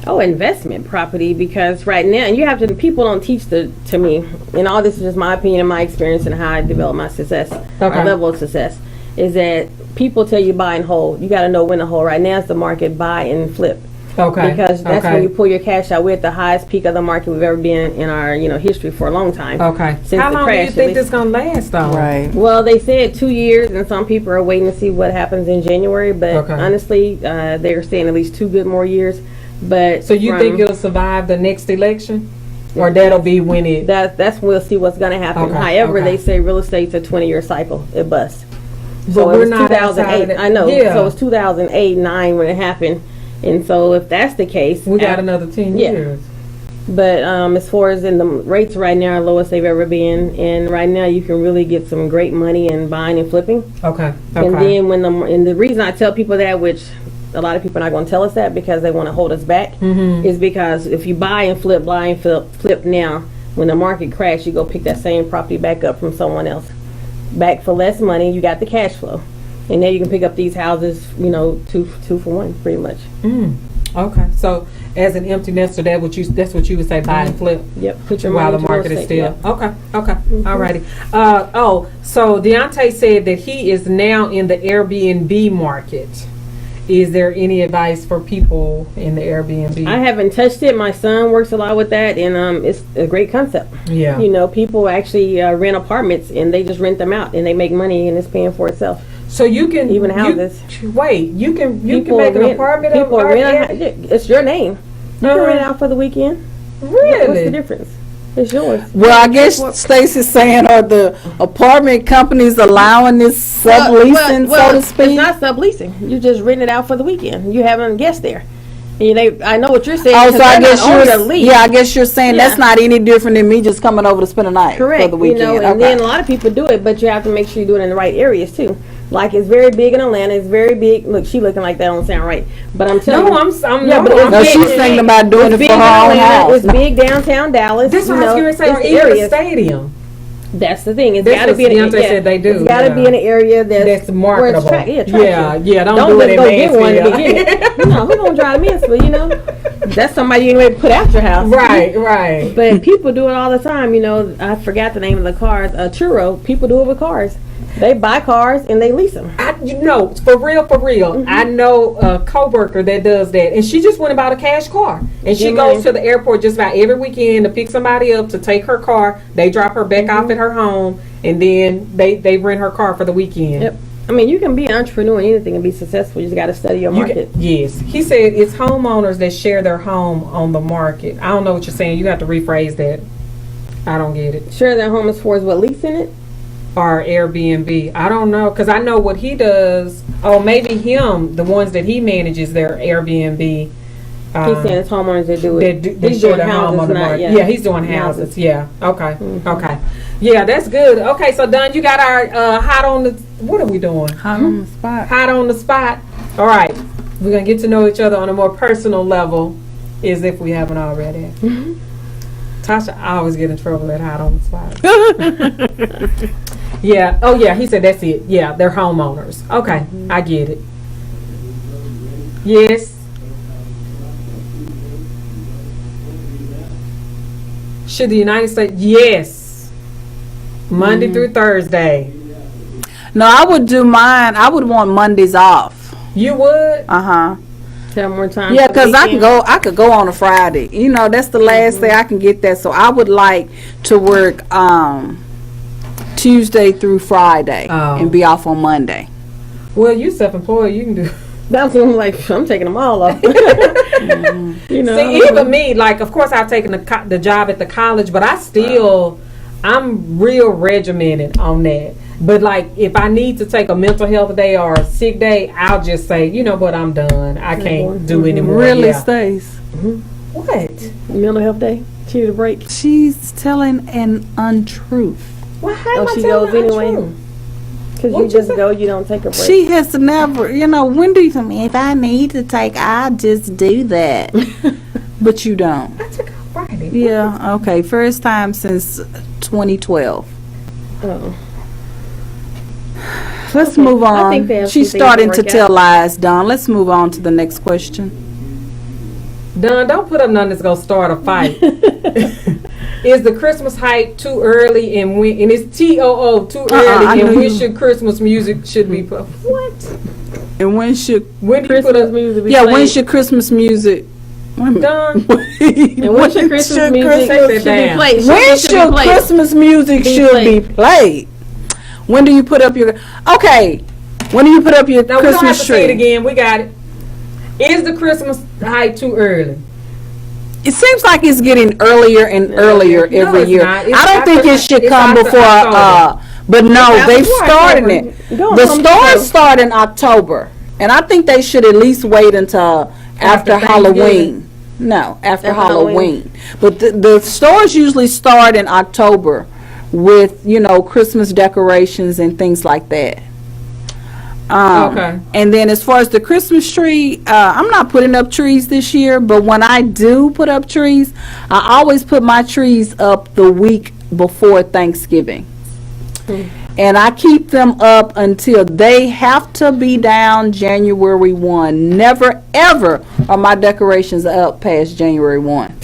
Oh, investment property, because right now you have to. People don't teach to me, and all this is just my opinion and my experience and how I develop my success, Okay. or level of success. Is that people tell you buy and hold. You got to know when to hold. Right now, it's the market buy and flip. Okay. Because that's okay. when you pull your cash out. We're at the highest peak of the market we've ever been in our history for a long time. Okay. Since How the long crash, do you at think least. this is gonna last, though? Right. Well, they said 2 years, and some people are waiting to see what happens in January. But Okay. honestly, they're saying at least 2 good more years. But So you think it'll survive the next election, or that'll be when it? that's we'll see what's going to happen. Okay, However, okay. they say real estate's a 20-year cycle. It busts. But So it we're was not outside of 2008. that. I know. Yeah. So it's 2008, 9 when it happened. And so if that's the case, We got another 10 Yeah. years. But as far as in the rates right now are lowest they've ever been, and right now you can really get some great money in buying and flipping. Okay. And Okay. then and the reason I tell people that, which a lot of people are not going to tell us that because they want to hold us back, is because if you buy and flip now, when the market crashes, you go pick that same property back up from someone else, back for less money. You got the cash flow, and now you can pick up these houses, two for one, pretty much. Okay. So as an empty nester, that's what you would say, buy and flip. Yep. Put your While money the into real market is estate, still yeah. okay. Alrighty. So Deontay said that he is now in the Airbnb market. Is there any advice for people in the Airbnb? I haven't touched it. My son works a lot with that, and it's a great concept. Yeah. People actually rent apartments, and they just rent them out, and they make money, and it's paying for itself. So you can Even houses. You can People make an rent- apartment. People of rent. It's your name. You can rent it out for the weekend. Really? What's the difference? It's yours. Well, I guess Stacy's saying, are the apartment companies allowing this subleasing, so to speak? It's not subleasing. You just rent it out for the weekend. You having guests there. And I know what you're saying. Oh, so I guess I guess you're saying Yeah. that's not any different than me just coming over to spend a night Correct. for the weekend. And then a lot of people do it, but you have to make sure you do it in the right areas too. Like it's very big in Atlanta. It's very big. Look, she looking like that don't sound right, but I'm telling you. I'm Yeah, but it's No, big. she's thinking about doing It's it big for in her own Atlanta. house. It's big downtown Dallas. This is what I was going to say. Or it's even a areas. stadium. That's the thing. It's That's got to what be in Deontay said they do, It's got to yeah. be in an area That's where marketable. it's attractive. Yeah. Don't do just it go in get one to Mansfield. get it. Who's gonna drive to Mansfield? That's somebody you ain't put out your house. Right. But people do it all the time. I forgot the name of the cars. Turo. People do it with cars. They buy cars and they lease them. For real. I know a coworker that does that, and she just went and bought a cash car, and she goes to the airport just about every weekend to pick somebody up to take her car. They drop her back off at her home, and then they rent her car for the weekend. Yep. I mean, you can be an entrepreneur in anything and be successful. You just got to study your market. Yes. He said it's homeowners that share their home on the market. I don't know what you're saying. You have to rephrase that. I don't get it. Share their home as far as what, leasing it? Or Airbnb. I don't know. Because I know what he does. Oh, maybe him, the ones that he manages their Airbnb. He's saying it's homeowners that do it. They share their home on the market. Yeah, he's doing houses. Yeah. Okay. Okay. Yeah, that's good. Okay, so Don, you got our hot on the. What are we doing? Hot on the spot. Hot on the spot. All right, we're gonna get to know each other on a more personal level, as if we haven't already. Tasha, I always get in trouble at hot on the spot. Yeah. Oh yeah. He said that's it. Yeah, they're homeowners. Okay, I get it. Yes. Should the United States? Yes. Monday through Thursday. No, I would do mine. I would want Mondays off. You would? Have more time. Yeah, because I could go on a Friday. You know, that's the last day I can get that. So I would like to work Tuesday through Friday and be off on Monday. Well, you self-employed. You can do. That's what I'm like. I'm taking them all off. You know. See, even me, like, of course, I've taken the job at the college, but I still, I'm real regimented on that. But like, if I need to take a mental health day or a sick day, I'll just say, you know what, I'm done. I can't do anymore. Really, Stace? What? Mental health day. She need a break. She's telling an untruth. Well, how am I she telling goes the anyway. truth? Because you just go, you don't take a break. She has never, you know, when do you think, if I need to take, I'll just do that. But you don't. I took off Friday. Yeah, okay. First time since 2012. Oh. Let's move on. I think there's She's some things starting to to work tell out. lies, Don. Let's move on to the next question. Don, don't put up nothing that's gonna start a fight. Is the Christmas hype too early and when? And it's TOO too early I and knew when you- should Christmas music should be put? What? And when should When do you put Christmas up? music be yeah? played. When should Christmas music? Wait a minute. Don, And when should Christmas music Take that should down. be played? When Should should be played. Christmas music Be should played. be played? When do you put up your? Okay. When do you put up your now we don't have Christmas to say it tree? again. We got it. Is the Christmas hype too early? It seems like it's getting earlier and earlier No, every it's year. not. It's I don't think after- it should it's come after before. October. But no, It's they've after started October. it. Go on, The Home stores Depot. start in October, and I think they should at least wait until after Thanksgiving. Halloween. No, after After Halloween. Halloween. But the stores usually start in October with, you know, Christmas decorations and things like that. Okay. And then as far as the Christmas tree, I'm not putting up trees this year, but when I do put up trees, I always put my trees up the week before Thanksgiving. And I keep them up until they have to be down January 1. Never, ever are my decorations up past January 1.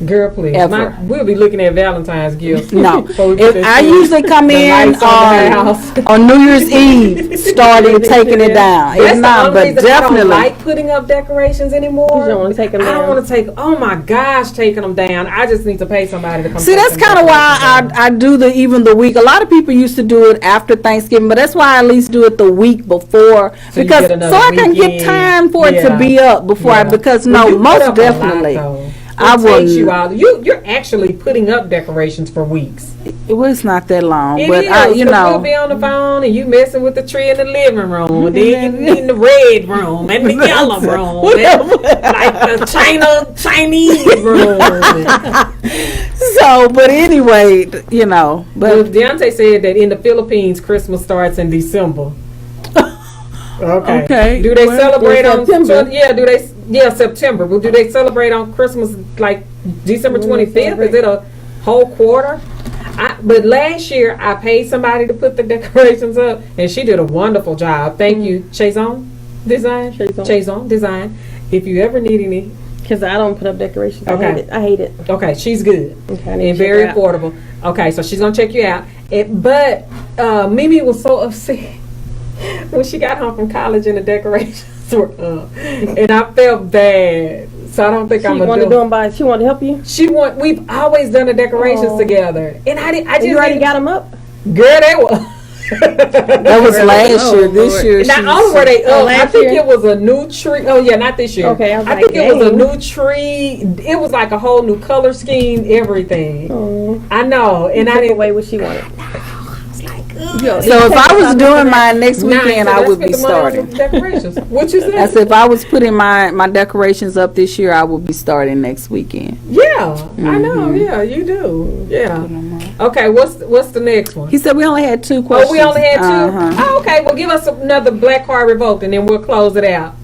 Girl, please. Ever. We'll be looking at Valentine's gifts. No. before we put If this I in. usually come The in lights on the house. on New Year's Eve, starting taking it down. That's If the not, only but reason I don't definitely. like putting up decorations anymore. You don't want to take them I don't down. want to take. Oh my gosh, taking them down. I just need to pay somebody to come. See, take that's them kind of why decorations down. I do the week. A lot of people used to do it after Thanksgiving, but that's why I at least do it the week before, So you because get another so I can weekend. get time for it to Yeah. be up before I. Yeah. Because Well, no, you put most up a lot, definitely, though. I It takes you wouldn't. out. You're actually putting up decorations for weeks. It was not that long, It but is, you 'cause know. we'll be on the phone and you messing with the tree in the living room, and then you in the red room and the yellow room, and like the Chinese room. So, but anyway, you know, Well, but Deontay said that in the Philippines, Christmas starts in December. Okay. Okay. Do they Well, celebrate in on September. Yeah, do they? Yeah, September. But do they celebrate on Christmas like December 25th? Is it a whole quarter? But last year I paid somebody to put the decorations up, and she did a wonderful job. Thank you, Chazon Design. Chazon Design. If you ever need any, Because I don't put up decorations. Okay. I hate it. I hate it. okay, she's good. Okay, I need And to check very her out. affordable. Okay, so she's gonna check you out. But Mimi was so upset when she got home from college and the decorations were up, and I felt bad. So I don't think She I'm wanted to gonna do do. them by. She wanted to help you. We've always done the decorations Oh. together, and I just You already got them up. girl. They were. That was last year. This year, Not only were they up, I last think year? it was a new tree. Oh yeah, not this year. Okay, I was think like, it was a dang. new tree. It was like a whole new color scheme, everything. Oh, I know, and I took didn't. away what she wanted. Yo, So if I was doing mine next weekend, I would be starting. Decorations. What you I said? said if I was putting my decorations up this year, I would be starting next weekend. Yeah, I know. Yeah, you do. Yeah. Okay, what's the next one? He said we only had 2 questions. Oh, we only had 2. Uh-huh. Oh, okay. Well, give us another black card revoked, and then we'll close it out.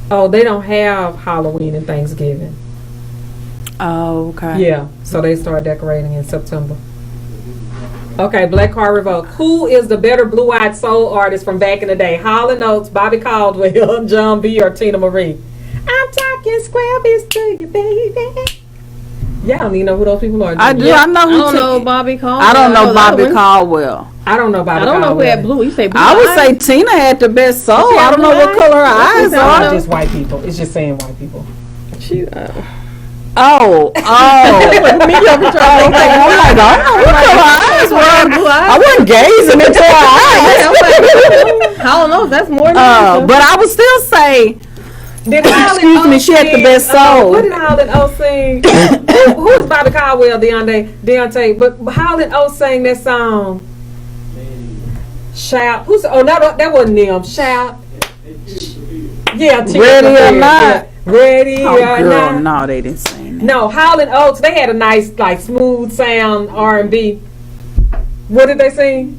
Oh, they don't have Halloween and Thanksgiving. Oh, okay. Yeah, so they start decorating in September. Okay, black card revoked. Who is the better blue-eyed soul artist from back in the day? Hall & Oates, Bobby Caldwell, John B, or Tina Marie? I'm talking square biz to you, baby. Y'all don't even know who those people are. I do. You? I know I who. don't know Bobby Caldwell. I don't know the Bobby other one. Caldwell. I don't know Bobby I don't know who Caldwell. had blue. You say blue. I would say eyes? Tina had the best soul. Okay, I don't know what blue color her eyes? eyes No, are. it's just white people. It's just saying white people. She, Oh. me over Oh, okay. I'm like, I don't know what color her eyes were. I wasn't gazing into her eyes. I don't know. That's more than But I would still say, Did Hall & excuse me, Oates she had the sing, best soul. what did Hall & Oates sing? Who is Bobby Caldwell, Deontay? But Hall & Oates sang that song. Shout. Oh, no, that wasn't them. Shout. Yeah, Tina Ready or Marie, not? yeah. Ready oh, or girl, not? no, they didn't sing that. No, Hall & Oates, they had a nice, like, smooth sound R&B. What did they sing?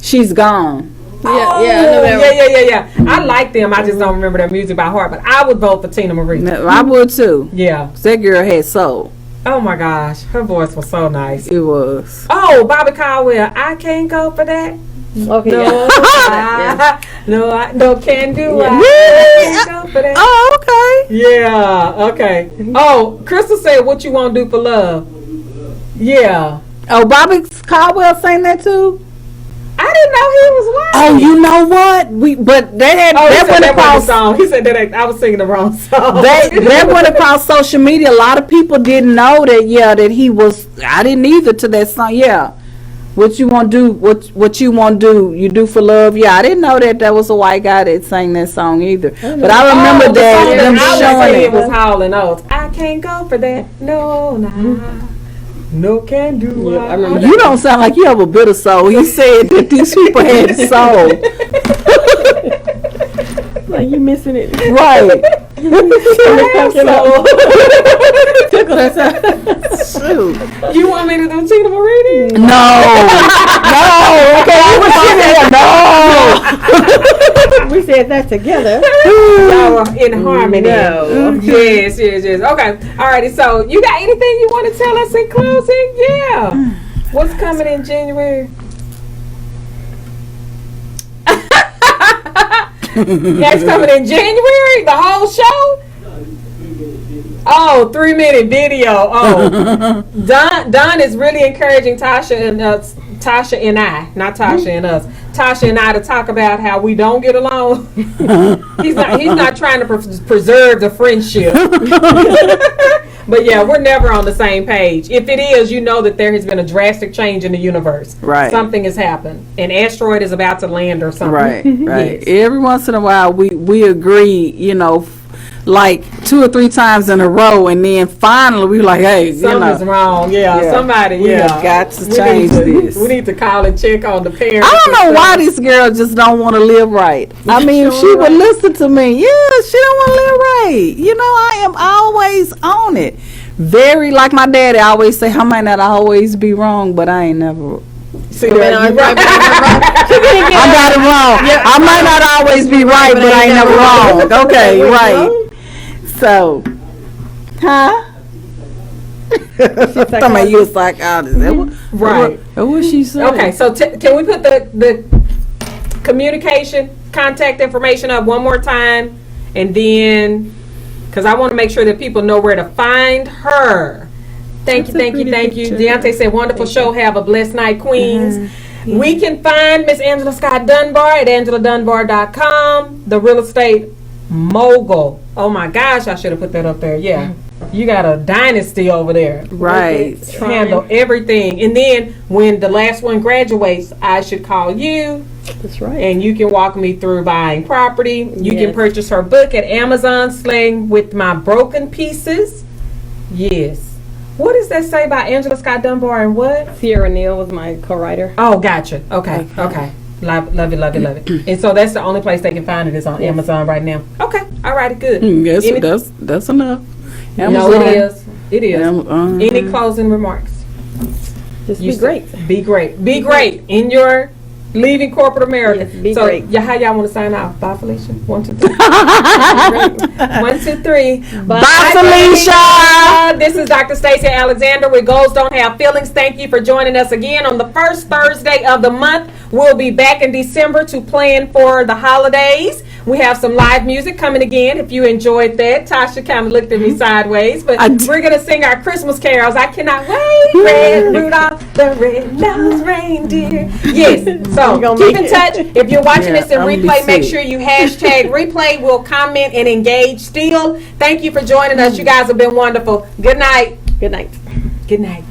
She's gone. Yeah, I know that. Yeah. I like them. I just don't remember their music by heart. But I would vote for Tina Marie. No, I would too. Yeah. That girl had soul. Oh my gosh, her voice was so nice. It was. Oh, Bobby Caldwell, I can't go for that. Okay, No, yeah. no, can do. Yeah. I can't go for that. Oh, okay. Yeah, okay. Oh, Crystal said, "What you want to do for love?" Yeah. Oh, Bobby Caldwell sang that too. I didn't know he was white. Oh, you know what? But they had Oh, he that said went that wasn't the across. song. He said that I was singing the wrong song. That went across social media. A lot of people didn't know that. Yeah, that he was. I didn't either to that song. Yeah, what you want to do? What you want to do? You do for love. Yeah, I didn't know that was a white guy that sang that song either. But I remember the that song them I was showing singing it. was Hall & Oates. I can't go for that. No, nah. No can do. Yeah, I remember You don't sound like you have a bitter soul. He said that these people had soul. Like you missing it. Right. Shoot. You want me to do Tina Marie? No. Okay, you was sitting there. No. We said that together. Y'all are in harmony. No. Yes. Okay. Alrighty. So, you got anything you want to tell us in closing? Yeah. What's coming in January? That's coming in January. The whole show. Oh, 3-minute video. Oh, Don is really encouraging Tasha and I, not Tasha and us. Tasha and I to talk about how we don't get along. He's not trying to preserve the friendship. But yeah, we're never on the same page. If it is, you know that there has been a drastic change in the universe. Right. Something has happened. An asteroid is about to land or something. Right. Yes. Every once in a while, we agree, like 2 or 3 times in a row, and then finally we like, hey, Something's wrong. Yeah, somebody. we have got to change this. We need to call and check on the parents. I don't know and why stuff. this girl just don't want to live right. I mean, if she would listen to me, she don't want to live right. I am always on it. Very like my daddy always say, I might not always be wrong, but I ain't never. See, you're right. I got it wrong. I might not always be right, but I ain't never wrong. Okay, right. So, Somebody you was like, oh, is that what? Right. What she said? Okay, so can we put the communication contact information up one more time, and then because I want to make sure that people know where to find her. Thank you. Deontay said, wonderful show. Have a blessed night, Queens. Yeah. We can find Miss Angela Scott Dunbar at angeladunbar.com, the real estate mogul. Oh my gosh, I should have put that up there. Yeah. You got a dynasty over there. Right. Handle everything. And then when the last one graduates, I should call you. That's right. And you can walk me through buying property. You can Yes. purchase her book at Amazon, Slaying with My Broken Pieces. Yes. What does that say about Angela Scott Dunbar and what? Sierra Neal was my co-writer. Oh, gotcha. Okay. Love it. And so that's the only place they can find it is on Amazon right now. Okay. All righty, good. Yes, Any- that's enough. No, it is. It is. Am- Any closing remarks? Just You be great. said- Be great. Be great in your leaving corporate America. Yes, be so, great. How y'all want to sign off? Bye, Felicia. 1, 2, 3. 1, 2, 3. Bye, Felicia. This is Dr. Stacia Alexander with Goals Don't Have Feelings. Thank you for joining us again on the first Thursday of the month. We'll be back in December to plan for the holidays. We have some live music coming again. If you enjoyed that, Tasha kind of looked at me sideways, but we're going to sing our Christmas carols. I cannot wait. Red Rudolph, the red-nosed reindeer. Yes, so keep in touch. If you're watching this in I'm gonna be replay, make sick. sure you hashtag replay. We'll comment and engage still. Thank you for joining us. You guys have been wonderful. Good night. Good night. Good night.